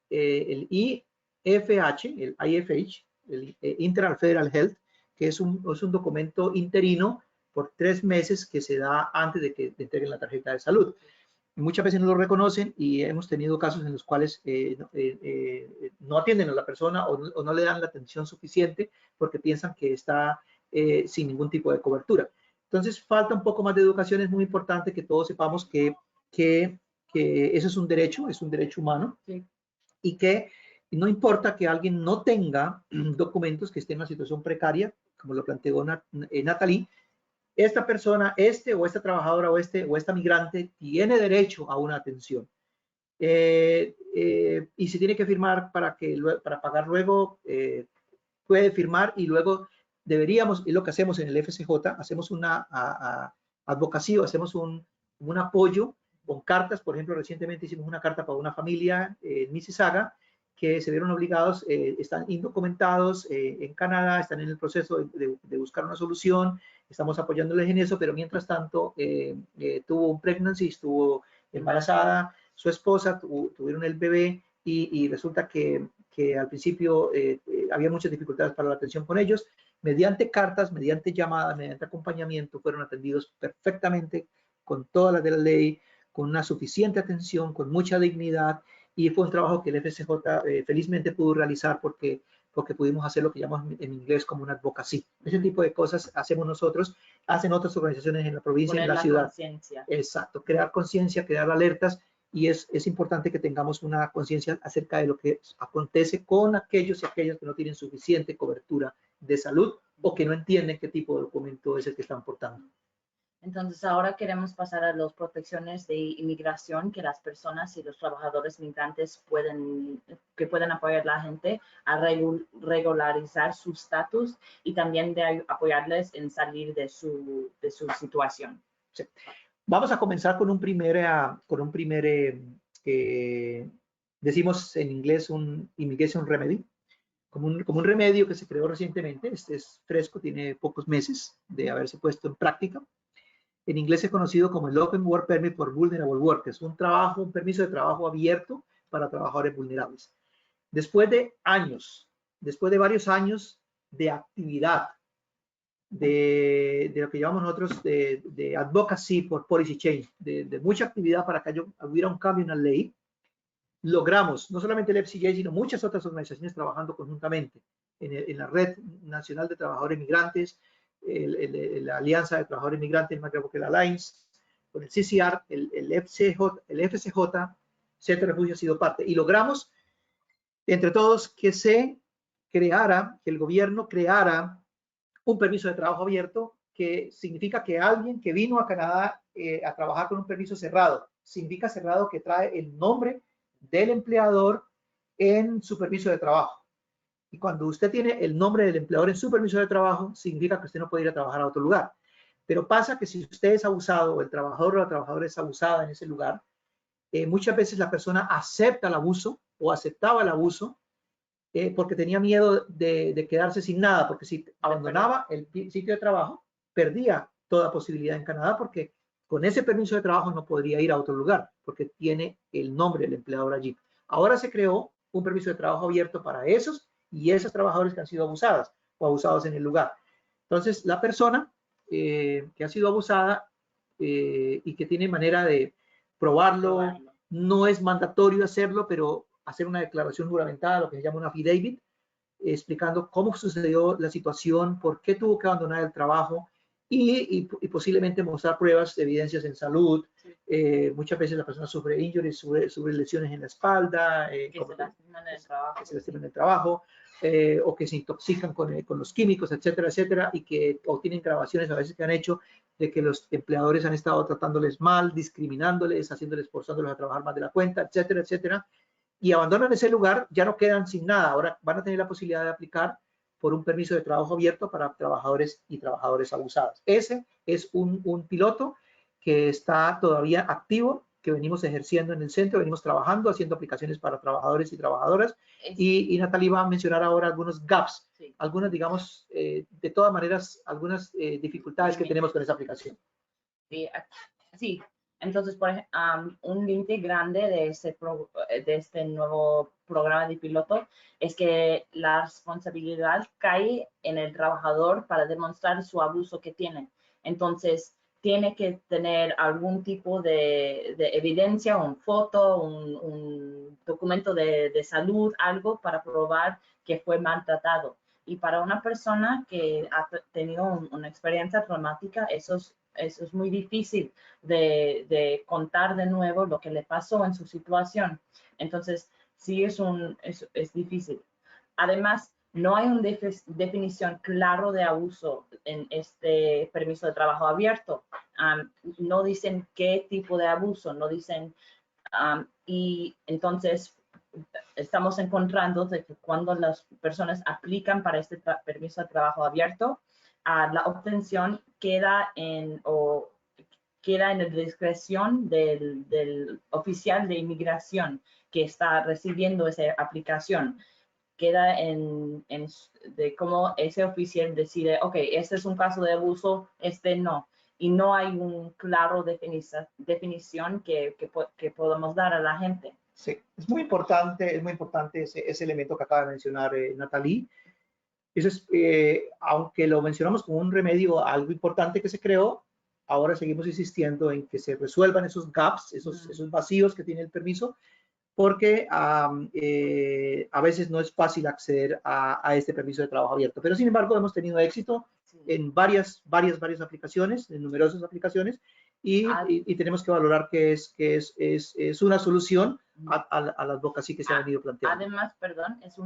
IFH, el IFH, el Internal Federal Health, que es un documento interino por 3 meses que se da antes de que te entreguen la tarjeta de salud. Muchas veces no lo reconocen y hemos tenido casos en los cuales no atienden a la persona o no le dan la atención suficiente porque piensan que está sin ningún tipo de cobertura. Entonces falta un poco más de educación. Es muy importante que todos sepamos que eso es un derecho humano, sí, y que no importa que alguien no tenga documentos, que esté en una situación precaria, como lo planteó Natalie, esta persona, o esta trabajadora o esta migrante tiene derecho a una atención. Y si tiene que firmar para pagar luego, puede firmar y luego deberíamos, y lo que hacemos en el FCJ, hacemos una advocacia, hacemos un apoyo con cartas. Por ejemplo, recientemente hicimos una carta para una familia en Mississauga que se vieron obligados, están indocumentados en Canadá, están en el proceso de buscar una solución, estamos apoyándoles en eso, pero mientras tanto tuvo un pregnancy, estuvo embarazada, su esposa, tuvieron el bebé y resulta que al principio había muchas dificultades para la atención con ellos. Mediante cartas, mediante llamadas, mediante acompañamiento, fueron atendidos perfectamente con todas las de la ley, con una suficiente atención, con mucha dignidad, y fue un trabajo que el FCJ felizmente pudo realizar porque pudimos hacer lo que llamamos en inglés como una advocacy. Ese tipo de cosas hacemos nosotros, hacen otras organizaciones en la provincia, en la ciudad. Exacto, crear conciencia, crear alertas, y es importante que tengamos una conciencia acerca de lo que acontece con aquellos y aquellas que no tienen suficiente cobertura de salud o que no entienden qué tipo de documento es el que están portando. Entonces, ahora queremos pasar a las protecciones de inmigración que las personas y los trabajadores migrantes pueden apoyar a la gente a regularizar su estatus y también de apoyarles en salir de su situación. Sí. Vamos a comenzar con un primer, decimos en inglés un immigration remedy, como un remedio que se creó recientemente. Este es fresco, tiene pocos meses de haberse puesto en práctica. En inglés es conocido como el Open Work Permit for Vulnerable Workers, un permiso de trabajo abierto para trabajadores vulnerables. Después de varios años de actividad, de lo que llamamos nosotros de advocacy por policy change, de mucha actividad para que hubiera un cambio en la ley, logramos, no solamente el FCJ, sino muchas otras organizaciones trabajando conjuntamente en la Red Nacional de Trabajadores Migrantes, la Alianza de Trabajadores Migrantes, más grande que la Alliance, con el CCR, el FCJ, Centro de Refugio ha sido parte. Y logramos, entre todos, que el gobierno creara un permiso de trabajo abierto, que significa que alguien que vino a Canadá a trabajar con un permiso cerrado, significa cerrado que trae el nombre del empleador en su permiso de trabajo. Y cuando usted tiene el nombre del empleador en su permiso de trabajo, significa que usted no puede ir a trabajar a otro lugar. Pero pasa que si usted es abusado, o el trabajador o la trabajadora es abusada en ese lugar, muchas veces la persona acepta el abuso o aceptaba el abuso porque tenía miedo de quedarse sin nada, porque si abandonaba el sitio de trabajo, perdía toda posibilidad en Canadá, porque con ese permiso de trabajo no podría ir a otro lugar, porque tiene el nombre del empleador allí. Ahora se creó un permiso de trabajo abierto para esos y esos trabajadores que han sido abusadas o abusados en el lugar. Entonces, la persona que ha sido abusada y que tiene manera de probarlo, no es mandatorio hacerlo, pero hacer una declaración juramentada, lo que se llama una affidavit, explicando cómo sucedió la situación, por qué tuvo que abandonar el trabajo y posiblemente mostrar pruebas, evidencias en salud. Muchas veces la persona sufre injuries, sufre lesiones en la espalda, que se lastiman en el trabajo, o que se intoxican con los químicos, etcétera, etcétera, y que obtienen grabaciones a veces que han hecho de que los empleadores han estado tratándoles mal, discriminándoles, forzándolos a trabajar más de la cuenta, etcétera, etcétera, y abandonan ese lugar, ya no quedan sin nada. Ahora van a tener la posibilidad de aplicar por un permiso de trabajo abierto para trabajadores y trabajadoras abusadas. Ese es un piloto que está todavía activo, que venimos ejerciendo en el centro, venimos trabajando, haciendo aplicaciones para trabajadores y trabajadoras. Y Natalie va a mencionar ahora algunos gaps, sí, algunas, digamos, de todas maneras, algunas dificultades que tenemos con esa aplicación. Sí, sí. Entonces, por ejemplo, un límite grande de este nuevo programa de piloto es que la responsabilidad cae en el trabajador para demostrar su abuso que tiene. Entonces, tiene que tener algún tipo de evidencia, una foto, un documento de salud, algo para probar que fue maltratado. Y para una persona que ha tenido una experiencia traumática, eso es muy difícil de contar de nuevo lo que le pasó en su situación. Entonces, sí es difícil. Además, no hay una definición clara de abuso en este permiso de trabajo abierto. No dicen qué tipo de abuso, no dicen, y entonces estamos encontrando de que cuando las personas aplican para este permiso de trabajo abierto, la obtención queda en la discreción del oficial de inmigración que está recibiendo esa aplicación. Queda de cómo ese oficial decide, ok, este es un caso de abuso, este no. Y no hay un claro definición que podamos dar a la gente. Sí, es muy importante ese elemento que acaba de mencionar Natalie. Eso es, aunque lo mencionamos como un remedio a algo importante que se creó, ahora seguimos insistiendo en que se resuelvan esos gaps, esos vacíos que tiene el permiso, porque a veces no es fácil acceder a este permiso de trabajo abierto. Pero sin embargo hemos tenido éxito en varias aplicaciones, en numerosas aplicaciones, y tenemos que valorar que es una solución a la advocacy que se ha venido planteando. Además, perdón, es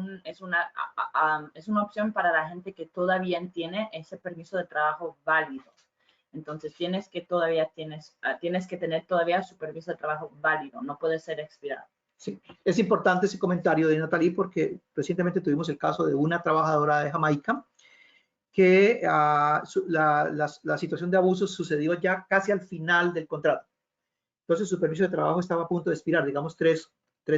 una opción para la gente que todavía tiene ese permiso de trabajo válido. Entonces tienes que tener todavía su permiso de trabajo válido, no puede ser expirado. Sí, es importante ese comentario de Natalie porque recientemente tuvimos el caso de una trabajadora de Jamaica que la situación de abuso sucedió ya casi al final del contrato. Entonces su permiso de trabajo estaba a punto de expirar, digamos tres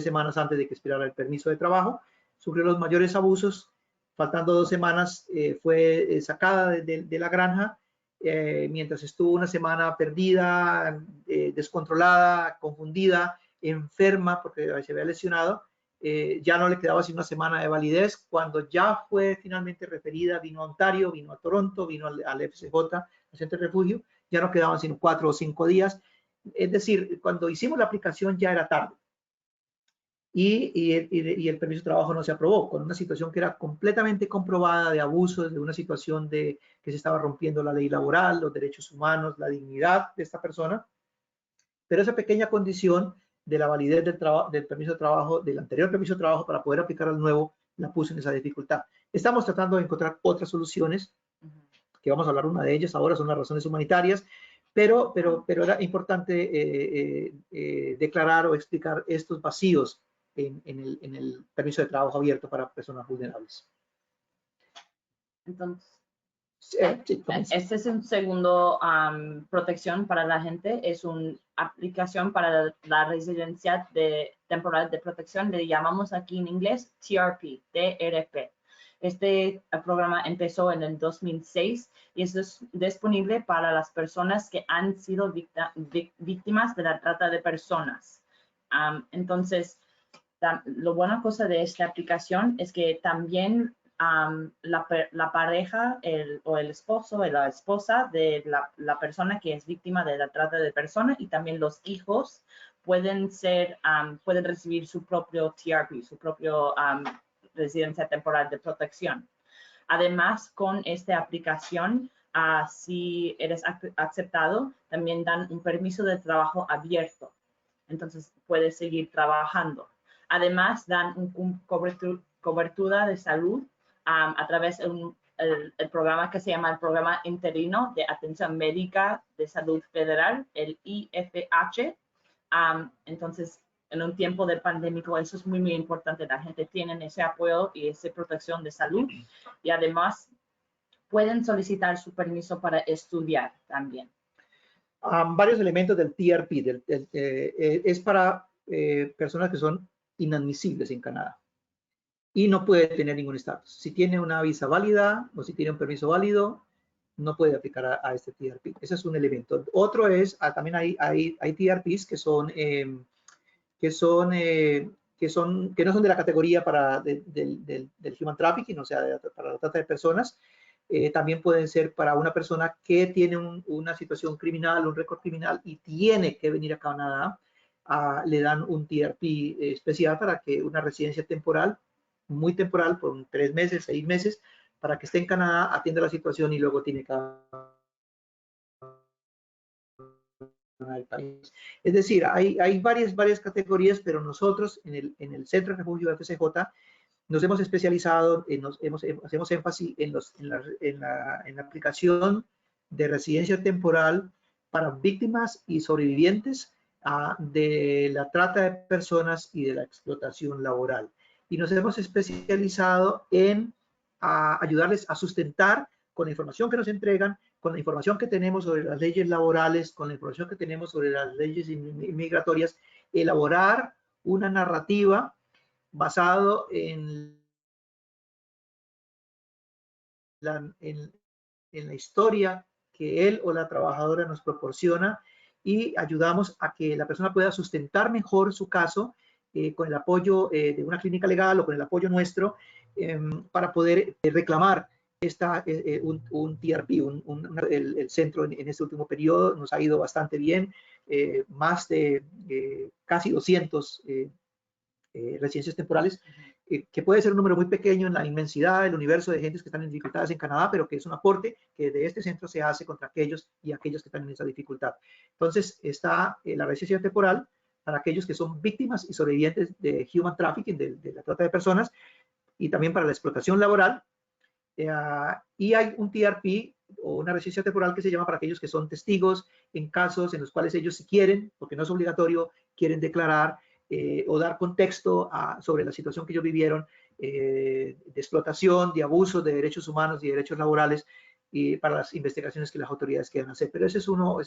semanas antes de que expirara el permiso de trabajo. Sufrió los mayores abusos, faltando 2 semanas fue sacada de la granja, mientras estuvo una semana perdida, descontrolada, confundida, enferma porque se había lesionado. Ya no le quedaba sino una semana de validez. Cuando ya fue finalmente referida, vino a Ontario, vino a Toronto, vino al FCJ, al Centro de Refugio, ya no quedaban sino 4 o 5 días. Es decir, cuando hicimos la aplicación ya era tarde y el permiso de trabajo no se aprobó, con una situación que era completamente comprobada de abuso, de una situación de que se estaba rompiendo la ley laboral, los derechos humanos, la dignidad de esta persona. Pero esa pequeña condición de la validez del permiso de trabajo, del anterior permiso de trabajo para poder aplicar al nuevo, la puso en esa dificultad. Estamos tratando de encontrar otras soluciones, que vamos a hablar una de ellas ahora, son las razones humanitarias, pero era importante declarar o explicar estos vacíos en el permiso de trabajo abierto para personas vulnerables. Entonces, Sí, este es un segundo protección para la gente, es una aplicación para la residencia temporal de protección, le llamamos aquí en inglés TRP, TRP. Este programa empezó en el 2006 y eso es disponible para las personas que han sido víctimas de la trata de personas. Entonces, la buena cosa de esta aplicación es que también la pareja o el esposo o la esposa de la persona que es víctima de la trata de personas y también los hijos pueden recibir su propio TRP, su propio residencia temporal de protección. Además, con esta aplicación, si eres aceptado, también dan un permiso de trabajo abierto. Entonces, puedes seguir trabajando. Además, dan un cobertura de salud a través de el programa que se llama el Programa Interino de Atención Médica de Salud Federal, el IFH. Entonces, en un tiempo de pandémico, eso es muy, muy importante. La gente tiene ese apoyo y esa protección de salud. Y además, pueden solicitar su permiso para estudiar también. Varios elementos del TRP. Es para personas que son inadmisibles en Canadá y no puede tener ningún estatus. Si tiene una visa válida o si tiene un permiso válido, no puede aplicar a este TRP. Ese es un elemento. Otro es, también hay TRPs que no son de la categoría del human trafficking, o sea, para la trata de personas. También pueden ser para una persona que tiene una situación criminal, un récord criminal y tiene que venir a Canadá. Le dan un TRP especial para que una residencia temporal, muy temporal, por 3 meses, 6 meses, para que esté en Canadá, atienda la situación y luego tiene que del país. Es decir, hay varias categorías, pero nosotros en el Centro de Refugio de FCJ nos hemos especializado, hacemos énfasis en la aplicación de residencia temporal para víctimas y sobrevivientes de la trata de personas y de la explotación laboral. Y nos hemos especializado en ayudarles a sustentar con la información que nos entregan, con la información que tenemos sobre las leyes laborales, con la información que tenemos sobre las leyes inmigratorias, elaborar una narrativa basado en la historia que él o la trabajadora nos proporciona y ayudamos a que la persona pueda sustentar mejor su caso con el apoyo de una clínica legal o con el apoyo nuestro para poder reclamar un TRP. El centro en este último periodo nos ha ido bastante bien, más de casi 200 residencias temporales, que puede ser un número muy pequeño en la inmensidad del universo de gentes que están en dificultades en Canadá, pero que es un aporte que de este centro se hace contra aquellos y aquellos que están en esa dificultad. Entonces está la residencia temporal para aquellos que son víctimas y sobrevivientes de human trafficking, de la trata de personas, y también para la explotación laboral. Y hay un TRP o una residencia temporal que se llama para aquellos que son testigos en casos en los cuales ellos si quieren, porque no es obligatorio, quieren declarar o dar contexto sobre la situación que ellos vivieron de explotación, de abuso de derechos humanos y derechos laborales y para las investigaciones que las autoridades quieran hacer. Pero ese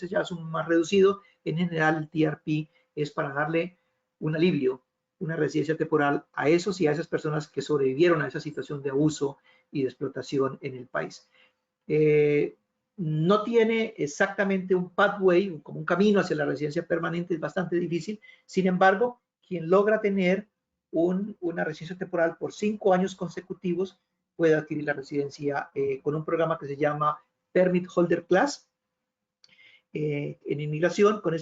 ya es un más reducido. En general, el TRP es para darle un alivio, una residencia temporal a esos y a esas personas que sobrevivieron a esa situación de abuso y de explotación en el país. No tiene exactamente un pathway, como un camino hacia la residencia permanente, es bastante difícil. Sin embargo, quien logra tener una residencia temporal por 5 años consecutivos puede adquirir la residencia con un programa que se llama Permit Holder Class. En inmigración, con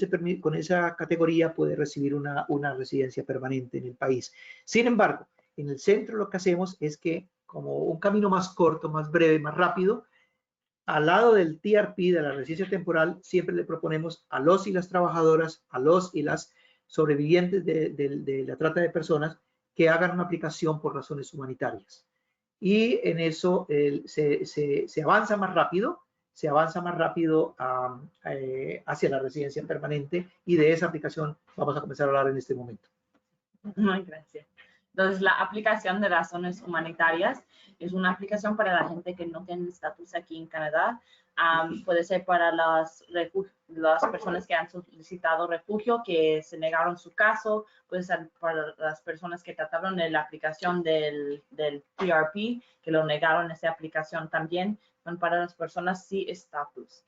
esa categoría puede recibir una residencia permanente en el país. Sin embargo, en el centro lo que hacemos es que, como un camino más corto, más breve, más rápido, al lado del TRP, de la residencia temporal, siempre le proponemos a los y las trabajadoras, a los y las sobrevivientes de la trata de personas, que hagan una aplicación por razones humanitarias. Y en eso se avanza más rápido, hacia la residencia permanente, y de esa aplicación vamos a comenzar a hablar en este momento. Muy gracias. Entonces, la aplicación de razones humanitarias es una aplicación para la gente que no tiene estatus aquí en Canadá. Puede ser para las personas que han solicitado refugio, que se negaron su caso. Puede ser para las personas que trataron de la aplicación del TRP, que lo negaron esa aplicación también. Son para las personas sin estatus.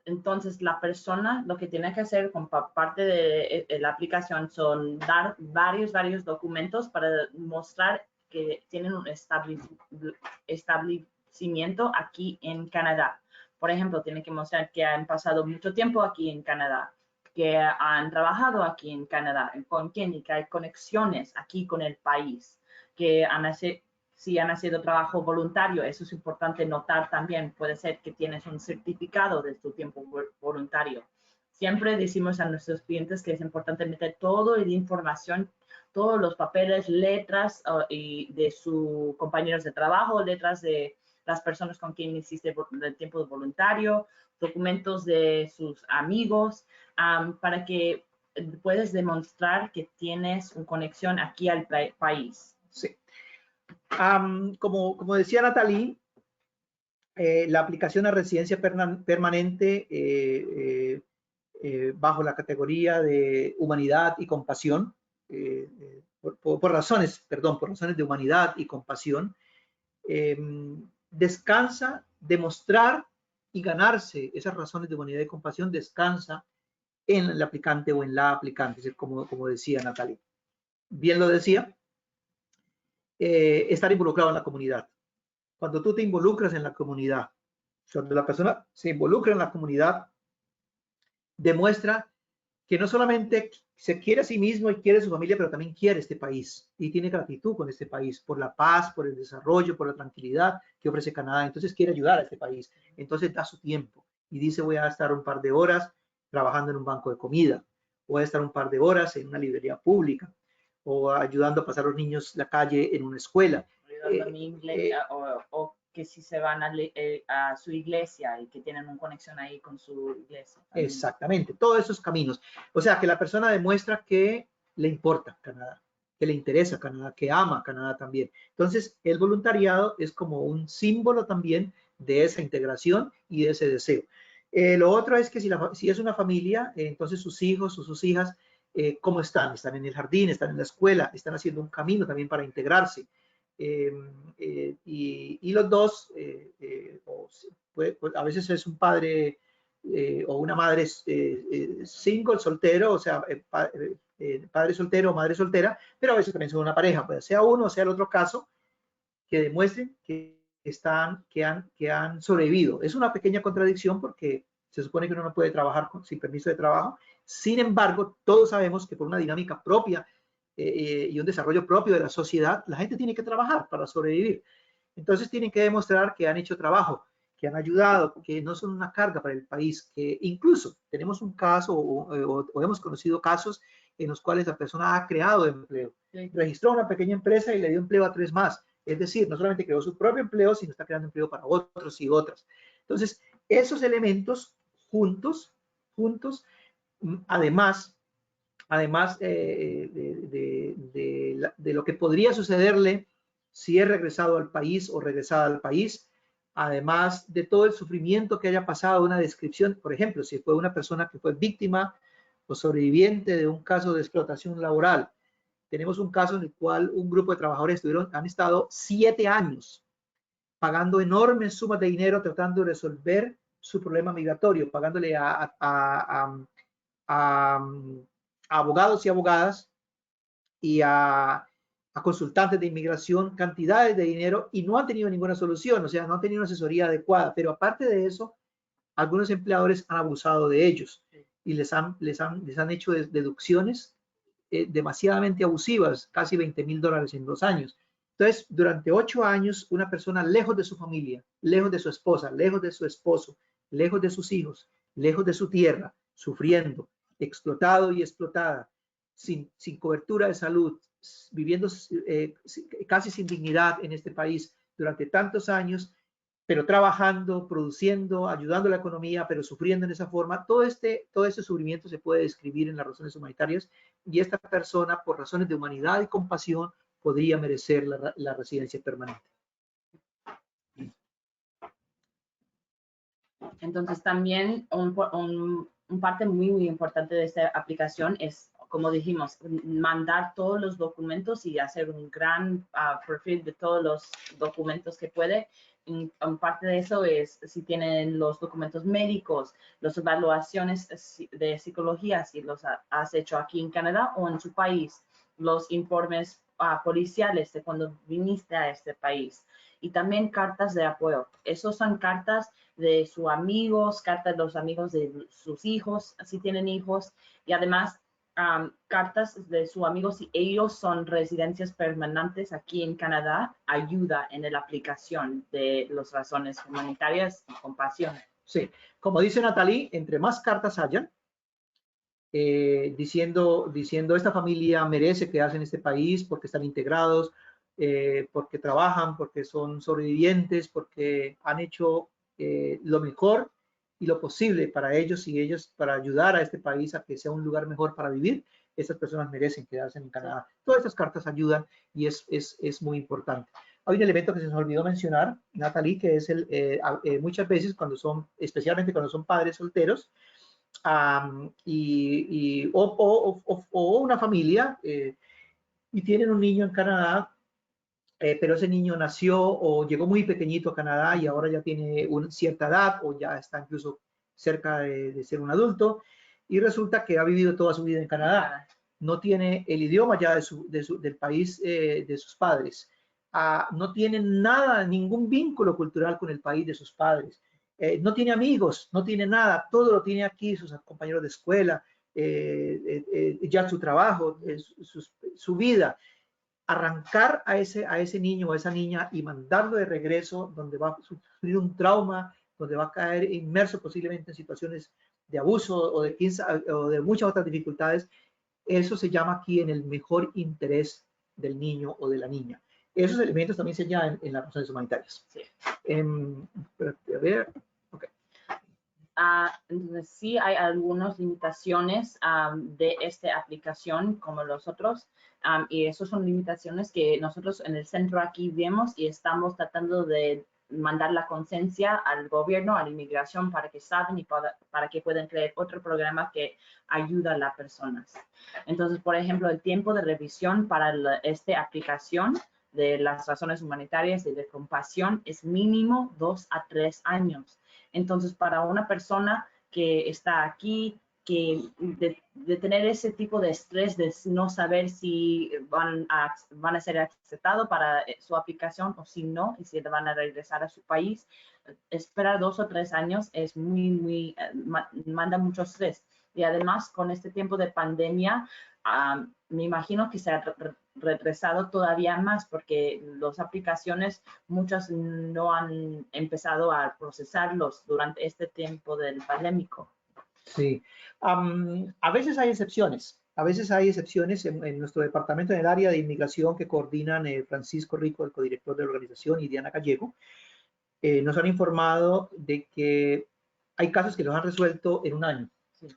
Entonces, la persona lo que tiene que hacer con parte de la aplicación son dar varios documentos para mostrar que tienen un establecimiento aquí en Canadá. Por ejemplo, tienen que mostrar que han pasado mucho tiempo aquí en Canadá, que han trabajado aquí en Canadá, con quién, y que hay conexiones aquí con el país, que si han sido trabajo voluntario, eso es importante notar también. Puede ser que tienes un certificado de tu tiempo voluntario. Siempre decimos a nuestros clientes que es importante meter toda la información, todos los papeles, letras y de sus compañeros de trabajo, letras de las personas con quien hiciste el tiempo voluntario, documentos de sus amigos, para que puedas demostrar que tienes una conexión aquí al país. Sí. Como decía Natalie, la aplicación a residencia permanente bajo la categoría de humanidad y compasión, por razones de humanidad y compasión, descansa, demostrar y ganarse esas razones de humanidad y compasión descansa en el aplicante o en la aplicante, es decir, como decía Natalie. Bien lo decía, estar involucrado en la comunidad. Cuando tú te involucras en la comunidad, cuando la persona se involucra en la comunidad, demuestra que no solamente se quiere a sí mismo y quiere a su familia, pero también quiere este país y tiene gratitud con este país por la paz, por el desarrollo, por la tranquilidad que ofrece Canadá. Entonces quiere ayudar a este país. Entonces da su tiempo y dice: voy a estar un par de horas trabajando en un banco de comida, voy a estar un par de horas en una librería pública, o ayudando a pasar a los niños la calle en una escuela. O que si se van a su iglesia y que tienen una conexión ahí con su iglesia. También. Exactamente, todos esos caminos. O sea, que la persona demuestra que le importa Canadá, que le interesa Canadá, que ama Canadá también. Entonces, el voluntariado es como un símbolo también de esa integración y de ese deseo. Lo otro es que si es una familia, entonces sus hijos o sus hijas, ¿cómo están? ¿Están en el jardín? ¿Están en la escuela? ¿Están haciendo un camino también para integrarse? Y los dos, a veces es un padre o una madre single, soltero, o sea, padre soltero o madre soltera, pero a veces también son una pareja, pues sea uno o sea el otro caso, que demuestren que han sobrevivido. Es una pequeña contradicción porque se supone que uno no puede trabajar sin permiso de trabajo. Sin embargo, todos sabemos que por una dinámica propia y un desarrollo propio de la sociedad, la gente tiene que trabajar para sobrevivir. Entonces tienen que demostrar que han hecho trabajo, que han ayudado, que no son una carga para el país, que incluso tenemos un caso o hemos conocido casos en los cuales la persona ha creado empleo. Sí. Registró una pequeña empresa y le dio empleo a 3 más. Es decir, no solamente creó su propio empleo, sino está creando empleo para otros y otras. Entonces, esos elementos juntos, además de lo que podría sucederle si es regresado al país o regresada al país, además de todo el sufrimiento que haya pasado, una descripción, por ejemplo, si fue una persona que fue víctima o sobreviviente de un caso de explotación laboral. Tenemos un caso en el cual un grupo de trabajadores han estado 7 años pagando enormes sumas de dinero tratando de resolver su problema migratorio, pagándole a abogados y abogadas y a consultantes de inmigración cantidades de dinero y no han tenido ninguna solución, o sea, no han tenido una asesoría adecuada. Pero aparte de eso, algunos empleadores han abusado de ellos y les han hecho deducciones demasiadamente abusivas, casi $20,000 en 2 años. Entonces, durante 8 años, una persona lejos de su familia, lejos de su esposa, lejos de su esposo, lejos de sus hijos, lejos de su tierra, sufriendo, explotado y explotada, sin cobertura de salud, viviendo casi sin dignidad en este país durante tantos años, pero trabajando, produciendo, ayudando a la economía, pero sufriendo en esa forma. Todo ese sufrimiento se puede describir en las razones humanitarias y esta persona, por razones de humanidad y compasión, podría merecer la residencia permanente. Entonces, también un parte muy importante de esta aplicación es, como dijimos, mandar todos los documentos y hacer un gran perfil de todos los documentos que puede. Y parte de eso es si tienen los documentos médicos, las evaluaciones de psicología, si los has hecho aquí en Canadá o en su país, los informes policiales de cuando viniste a este país y también cartas de apoyo. Esos son cartas de sus amigos, cartas de los amigos de sus hijos, si tienen hijos, y además cartas de sus amigos si ellos son residencias permanentes aquí en Canadá, ayuda en la aplicación de las razones humanitarias y compasión. Sí, como dice Natalie, entre más cartas hayan, diciendo esta familia merece quedarse en este país porque están integrados, porque trabajan, porque son sobrevivientes, porque han hecho lo mejor y lo posible para ellos y ellos para ayudar a este país a que sea un lugar mejor para vivir. Estas personas merecen quedarse en Canadá. Todas estas cartas ayudan y es muy importante. Hay un elemento que se nos olvidó mencionar, Natalie, que es muchas veces especialmente cuando son padres solteros, o una familia y tienen un niño en Canadá, pero ese niño nació o llegó muy pequeñito a Canadá y ahora ya tiene una cierta edad o ya está incluso cerca de ser un adulto y resulta que ha vivido toda su vida en Canadá. No tiene el idioma ya del país de sus padres. No tiene nada, ningún vínculo cultural con el país de sus padres. No tiene amigos, no tiene nada, todo lo tiene aquí, sus compañeros de escuela, ya su trabajo, su vida. Arrancar a ese niño o a esa niña y mandarlo de regreso donde va a sufrir un trauma, donde va a caer inmerso posiblemente en situaciones de abuso o de muchas otras dificultades, eso se llama aquí en el mejor interés del niño o de la niña. Esos elementos también se hallan en las razones humanitarias. Sí. A ver, okay. Entonces, sí hay algunas limitaciones de esta aplicación como los otros, y esas son limitaciones que nosotros en el centro aquí vemos y estamos tratando de mandar la conciencia al gobierno, a la inmigración, para que saben y para que puedan crear otro programa que ayuda a las personas. Entonces, por ejemplo, el tiempo de revisión para esta aplicación de las razones humanitarias y de compasión es mínimo 2 a 3 años. Entonces, para una persona que está aquí, que de tener ese tipo de estrés, de no saber si van a ser aceptados para su aplicación o si no, y si van a regresar a su país, esperar 2 o 3 años es manda mucho estrés. Y además, con este tiempo de pandemia, me imagino que se ha retrasado todavía más porque las aplicaciones, muchas no han empezado a procesarlos durante este tiempo del pandémico. Sí, a veces hay excepciones. A veces hay excepciones en nuestro departamento, en el área de inmigración que coordinan Francisco Rico, el codirector de la organización, y Diana Gallego. Nos han informado de que hay casos que los han resuelto en un año. Sí.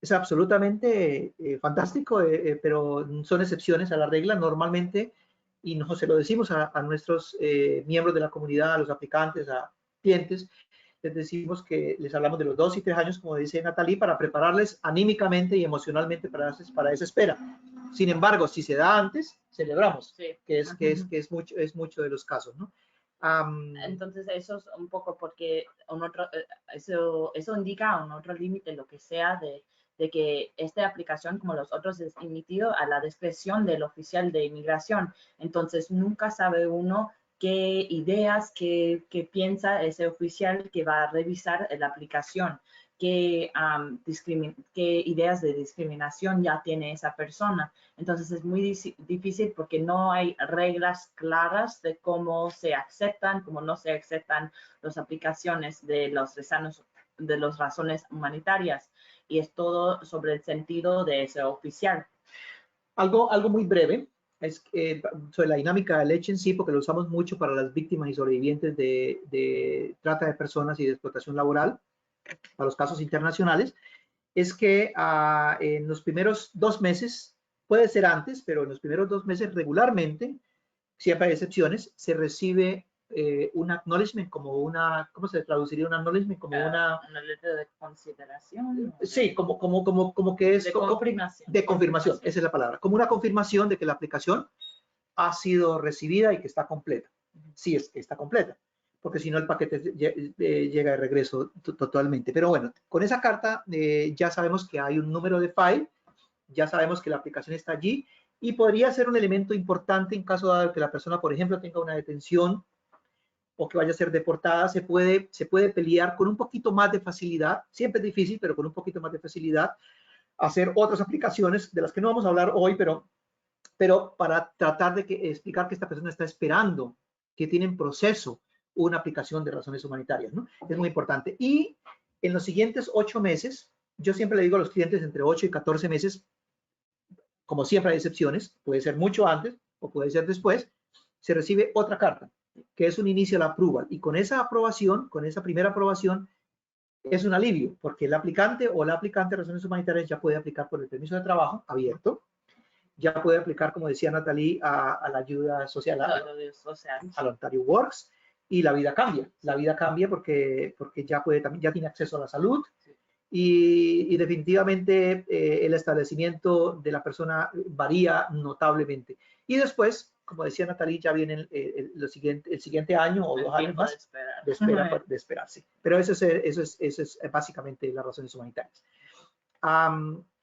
Es absolutamente fantástico, pero son excepciones a la regla. Normalmente, y no se lo decimos a nuestros miembros de la comunidad, a los aplicantes, a clientes, les decimos que les hablamos de los 2 y 3 años, como dice Natalie, para prepararles anímicamente y emocionalmente para esa espera. Sin embargo, si se da antes, celebramos, sí, que es mucho de los casos, ¿no? Entonces eso es un poco porque eso indica un otro límite, lo que sea, de que esta aplicación, como los otros, es emitido a la discreción del oficial de inmigración. Entonces nunca sabe uno qué ideas, qué piensa ese oficial que va a revisar la aplicación, qué ideas de discriminación ya tiene esa persona. Entonces es muy difícil porque no hay reglas claras de cómo se aceptan, cómo no se aceptan las aplicaciones de las razones humanitarias. Y es todo sobre el sentido de ese oficial. Algo muy breve es sobre la dinámica del H en sí, porque lo usamos mucho para las víctimas y sobrevivientes de trata de personas y de explotación laboral, para los casos internacionales, es que en los primeros 2 meses, puede ser antes, pero en los primeros 2 meses regularmente, siempre hay excepciones, se recibe un acknowledgement como una, ¿cómo se traduciría un acknowledgement? Como una letra de consideración. Sí, como que es... De confirmación. De confirmación, esa es la palabra. Como una confirmación de que la aplicación ha sido recibida y que está completa. Sí, es que está completa, porque si no el paquete llega de regreso totalmente. Pero bueno, con esa carta ya sabemos que hay un número de file, ya sabemos que la aplicación está allí y podría ser un elemento importante en caso de que la persona, por ejemplo, tenga una detención o que vaya a ser deportada, se puede pelear con un poquito más de facilidad, siempre es difícil, pero con un poquito más de facilidad, hacer otras aplicaciones de las que no vamos a hablar hoy, pero para tratar de explicar que esta persona está esperando, que tiene en proceso una aplicación de razones humanitarias, ¿no? Es muy importante. Y en los siguientes 8 meses, yo siempre le digo a los clientes entre 8 y 14 meses, como siempre hay excepciones, puede ser mucho antes o puede ser después, se recibe otra carta, que es un inicio a la approval. Y con esa aprobación, con esa primera aprobación, es un alivio, porque el aplicante o la aplicante de razones humanitarias ya puede aplicar por el permiso de trabajo abierto, ya puede aplicar, como decía Natalie, a la ayuda social, al Ontario Works, y la vida cambia. La vida cambia porque ya tiene acceso a la salud, y definitivamente el establecimiento de la persona varía notablemente. Y después, como decía Natalie, ya viene el siguiente año o 2 años más de esperarse. Pero eso es básicamente las razones humanitarias.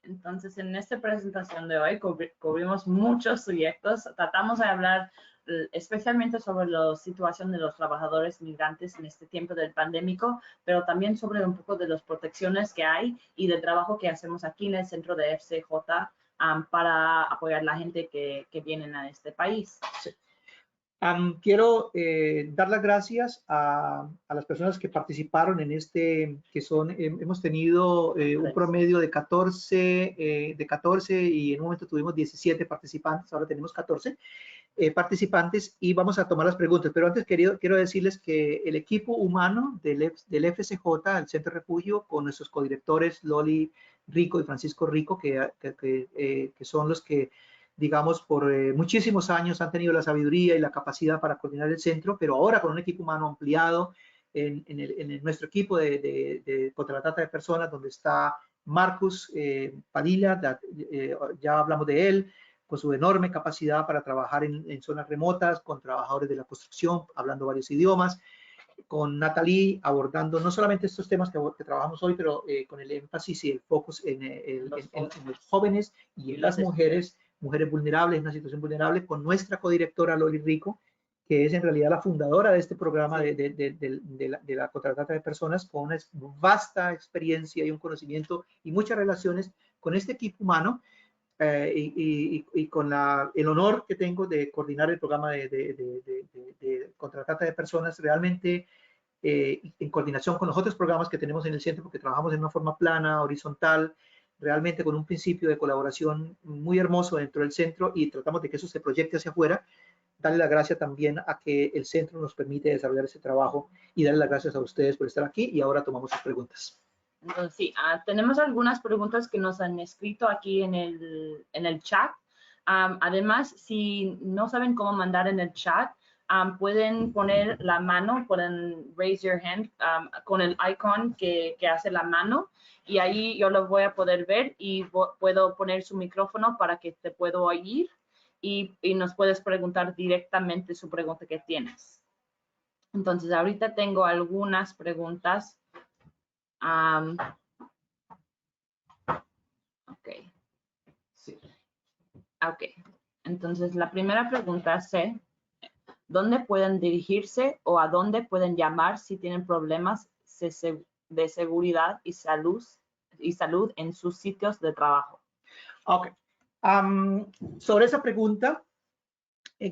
Entonces, en esta presentación de hoy cubrimos muchos proyectos. Tratamos de hablar especialmente sobre la situación de los trabajadores migrantes en este tiempo del pandémico, pero también sobre un poco de las protecciones que hay y del trabajo que hacemos aquí en el centro de FCJ para apoyar a la gente que vienen a este país. Sí. Quiero dar las gracias a las personas que participaron en hemos tenido un promedio de 14 y en un momento tuvimos 17 participantes, ahora tenemos 14 participantes y vamos a tomar las preguntas. Pero antes quiero decirles que el equipo humano del FCJ, el Centro de Refugio, con nuestros codirectores Loli Rico y Francisco Rico, que son los que, digamos, por muchísimos años han tenido la sabiduría y la capacidad para coordinar el centro, pero ahora con un equipo humano ampliado en nuestro equipo contra la trata de personas, donde está Marcus Padilla, ya hablamos de él, con su enorme capacidad para trabajar en zonas remotas, con trabajadores de la construcción, hablando varios idiomas, con Natalie abordando no solamente estos temas que trabajamos hoy, pero con el énfasis y el foco en los jóvenes y en las mujeres vulnerables, en una situación vulnerable, con nuestra codirectora Loli Rico, que es en realidad la fundadora de este programa de la contratrata de personas, con una vasta experiencia y un conocimiento y muchas relaciones con este equipo humano, y con el honor que tengo de coordinar el programa de contratrata de personas, realmente en coordinación con los otros programas que tenemos en el centro, porque trabajamos en una forma plana, horizontal, realmente con un principio de colaboración muy hermoso dentro del centro y tratamos de que eso se proyecte hacia afuera. Darle las gracias también a que el centro nos permite desarrollar ese trabajo y darle las gracias a ustedes por estar aquí y ahora tomamos sus preguntas. Entonces, sí, tenemos algunas preguntas que nos han escrito aquí en el chat. Además, si no saben cómo mandar en el chat, pueden poner la mano, pueden raise your hand con el icon que hace la mano y ahí yo lo voy a poder ver y puedo poner su micrófono para que te puedo oír y nos puedes preguntar directamente su pregunta que tienes. Entonces, ahorita tengo algunas preguntas. Ok. Sí. Ok. Entonces, la primera pregunta es, ¿dónde pueden dirigirse o a dónde pueden llamar si tienen problemas de seguridad y salud en sus sitios de trabajo? Ok. Sobre esa pregunta,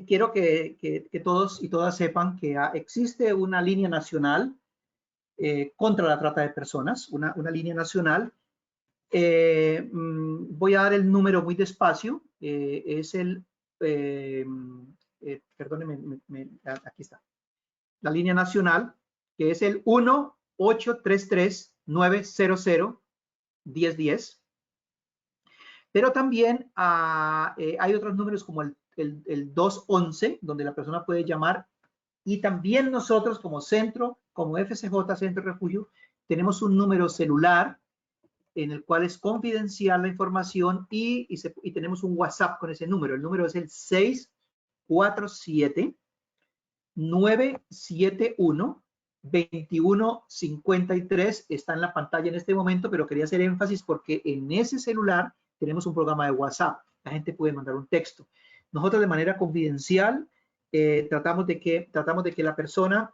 quiero que todos y todas sepan que existe una línea nacional contra la trata de personas, una línea nacional. Voy a dar el número muy despacio. Es el, perdónenme, aquí está. La línea nacional, que es el 1-833-900-1010. Pero también hay otros números como el 211, donde la persona puede llamar. Y también nosotros como centro, como FCJ, Centro de Refugio, tenemos un número celular en el cual es confidencial la información y tenemos un WhatsApp con ese número. El número es el 647-971-2153. Está en la pantalla en este momento, pero quería hacer énfasis porque en ese celular tenemos un programa de WhatsApp. La gente puede mandar un texto. Nosotros de manera confidencial tratamos de que la persona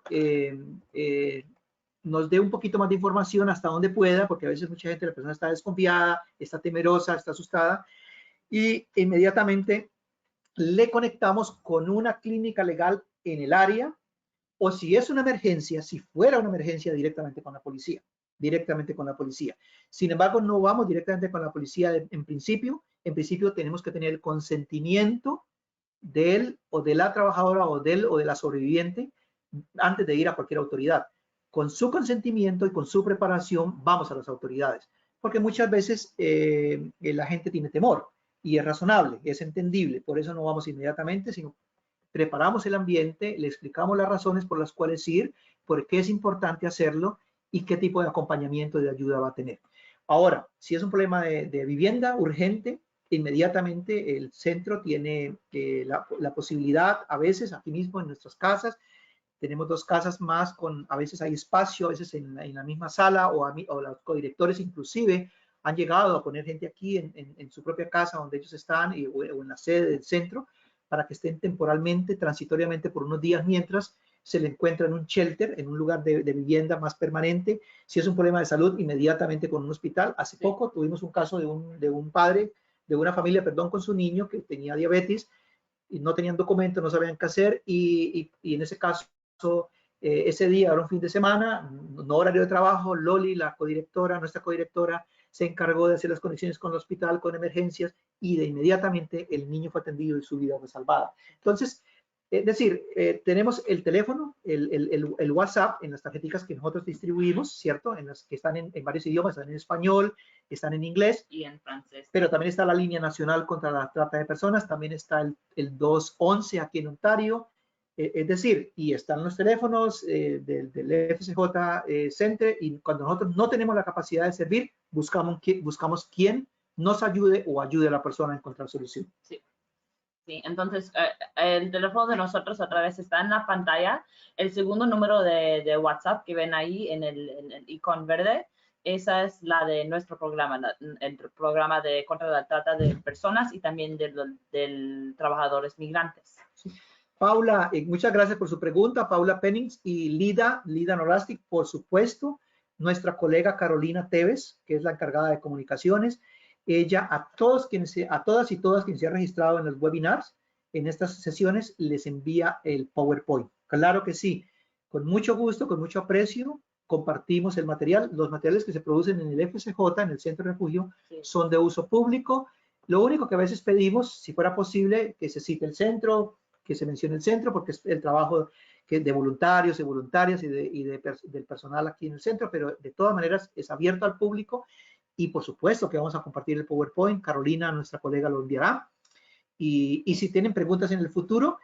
nos dé un poquito más de información hasta donde pueda, porque a veces mucha gente, la persona está desconfiada, está temerosa, está asustada, y inmediatamente le conectamos con una clínica legal en el área, o si es una emergencia, si fuera una emergencia, directamente con la policía. Sin embargo, no vamos directamente con la policía en principio. En principio tenemos que tener el consentimiento de él o de la trabajadora o de él o de la sobreviviente antes de ir a cualquier autoridad. Con su consentimiento y con su preparación vamos a las autoridades, porque muchas veces la gente tiene temor y es razonable, es entendible, por eso no vamos inmediatamente, sino preparamos el ambiente, le explicamos las razones por las cuales ir, por qué es importante hacerlo y qué tipo de acompañamiento de ayuda va a tener. Ahora, si es un problema de vivienda urgente, inmediatamente el centro tiene la posibilidad, a veces aquí mismo en nuestras casas, tenemos 2 casas más, a veces hay espacio, a veces en la misma sala o los codirectores inclusive han llegado a poner gente aquí en su propia casa donde ellos están o en la sede del centro para que estén temporalmente, transitoriamente por unos días mientras se le encuentra en un shelter, en un lugar de vivienda más permanente. Si es un problema de salud, inmediatamente con un hospital. Hace poco tuvimos un caso de un padre, de una familia, perdón, con su niño que tenía diabetes y no tenían documentos, no sabían qué hacer y en ese caso ese día era un fin de semana, no horario de trabajo, Loli, la codirectora, nuestra codirectora, se encargó de hacer las conexiones con el hospital, con emergencias, y de inmediatamente el niño fue atendido y su vida fue salvada. Entonces, es decir, tenemos el teléfono, el WhatsApp en las tarjeticas que nosotros distribuimos, ¿cierto? En las que están en varios idiomas, están en español, están en inglés. Y en francés. Pero también está la línea nacional contra la trata de personas, también está el 211 aquí en Ontario. Es decir, y están los teléfonos del FCJ Center, y cuando nosotros no tenemos la capacidad de servir, buscamos quién nos ayude o ayude a la persona a encontrar solución. Sí. Sí, entonces el teléfono de nosotros otra vez está en la pantalla. El segundo número de WhatsApp que ven ahí en el icono verde, esa es la de nuestro programa, el programa de contra la trata de personas y también de trabajadores migrantes. Paula, muchas gracias por su pregunta. Paula Pennings y Lida Norastic, por supuesto. Nuestra colega Carolina Tevez, que es la encargada de comunicaciones. Ella a todas y todas quienes se han registrado en los webinars, en estas sesiones, les envía el PowerPoint. Claro que sí, con mucho gusto, con mucho aprecio. compartimos el material. Los materiales que se producen en el FCJ, en el Centro de Refugio, son de uso público. Lo único que a veces pedimos, si fuera posible, que se cite el centro, que se mencione el centro, porque es el trabajo de voluntarios y voluntarias y del personal aquí en el centro, pero de todas maneras es abierto al público y por supuesto que vamos a compartir el PowerPoint. Carolina, nuestra colega, lo enviará. Y si tienen preguntas en el futuro,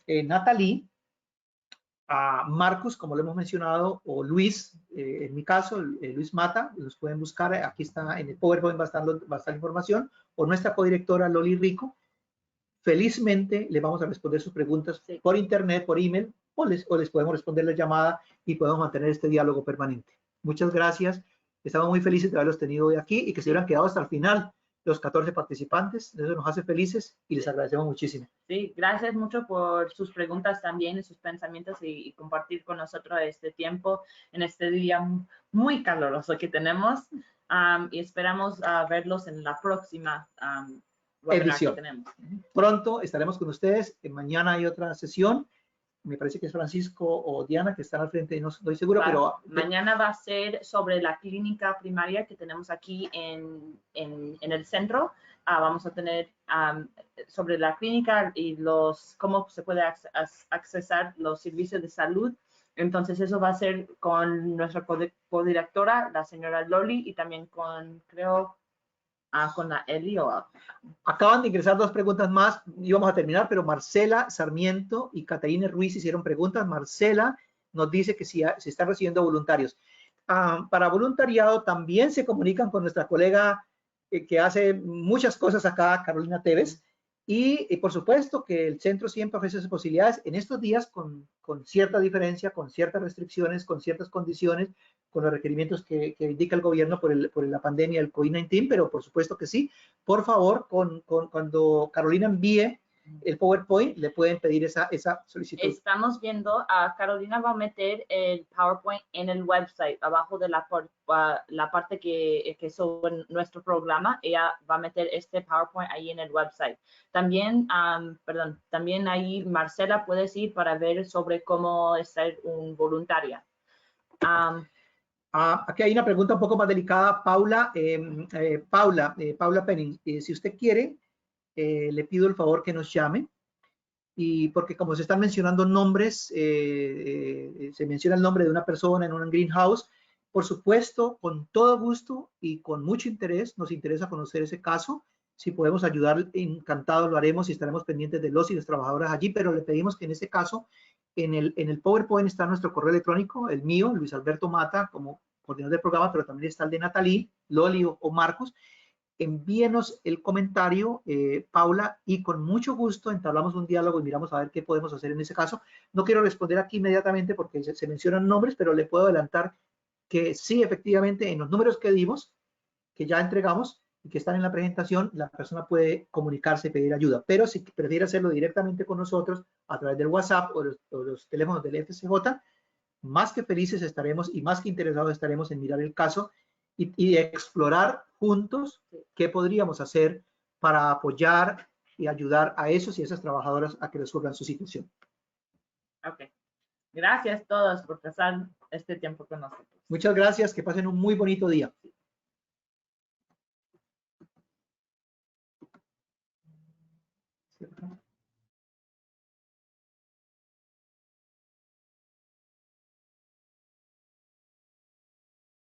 Natalie, a Marcus, como lo hemos mencionado, o Luis, en mi caso, Luis Mata, los pueden buscar, aquí está en el PowerPoint, va a estar la información, o nuestra codirectora Loli Rico. Felizmente le vamos a responder sus preguntas por internet, por email, o les podemos responder la llamada y podemos mantener este diálogo permanente. Muchas gracias. Estamos muy felices de haberlos tenido hoy aquí y que se hubieran quedado hasta el final los 14 participantes. Eso nos hace felices y les agradecemos muchísimo. Sí, gracias mucho por sus preguntas también y sus pensamientos y compartir con nosotros este tiempo en este día muy caluroso que tenemos y esperamos verlos en la próxima edición. que tenemos. Pronto estaremos con ustedes. Mañana hay otra sesión. Me parece que es Francisco o Diana que están al frente, no estoy seguro, pero... Mañana va a ser sobre la clínica primaria que tenemos aquí en el centro. Vamos a tener sobre la clínica y cómo se puede accesar los servicios de salud. Entonces eso va a ser con nuestra codirectora, la señora Loli, y también con, creo, con la Eli. Acaban de ingresar dos preguntas más y vamos a terminar, pero Marcela Sarmiento y Caterina Ruiz hicieron preguntas. Marcela nos dice que si se están recibiendo voluntarios. Para voluntariado también se comunican con nuestra colega que hace muchas cosas acá, Carolina Tevez, y por supuesto que el centro siempre ofrece esas posibilidades en estos días con cierta diferencia, con ciertas restricciones, con ciertas condiciones, con los requerimientos que indica el gobierno por la pandemia del COVID-19, pero por supuesto que sí. Por favor, cuando Carolina envíe el PowerPoint, le pueden pedir esa solicitud. Estamos viendo, Carolina va a meter el PowerPoint en el website, abajo de la parte que sobre nuestro programa, ella va a meter este PowerPoint ahí en el website. También, también ahí Marcela puede ir para ver sobre cómo ser un voluntaria. Aquí hay una pregunta un poco más delicada, Paula Penning. Si usted quiere, le pido el favor que nos llame, y porque como se están mencionando nombres, se menciona el nombre de una persona en un greenhouse, por supuesto, con todo gusto y con mucho interés, nos interesa conocer ese caso. Si podemos ayudar, encantado lo haremos y estaremos pendientes de los y las trabajadoras allí, pero le pedimos que en ese caso, en el PowerPoint está nuestro correo electrónico, el mío, Luis Alberto Mata, como coordinador del programa, pero también está el de Natalie, Loli o Marcos. Envíenos el comentario, Paula, y con mucho gusto entablamos un diálogo y miramos a ver qué podemos hacer en ese caso. No quiero responder aquí inmediatamente porque se mencionan nombres, pero le puedo adelantar que sí, efectivamente, en los números que dimos, que ya entregamos y que están en la presentación, la persona puede comunicarse y pedir ayuda. Pero si prefiere hacerlo directamente con nosotros a través del WhatsApp o los teléfonos del FCJ, más que felices estaremos y más que interesados estaremos en mirar el caso y explorar juntos qué podríamos hacer para apoyar y ayudar a esos y esas trabajadoras a que resuelvan su situación. Ok. Gracias a todos por pasar este tiempo con nosotros. Muchas gracias, que pasen un muy bonito día. ¿Cierto?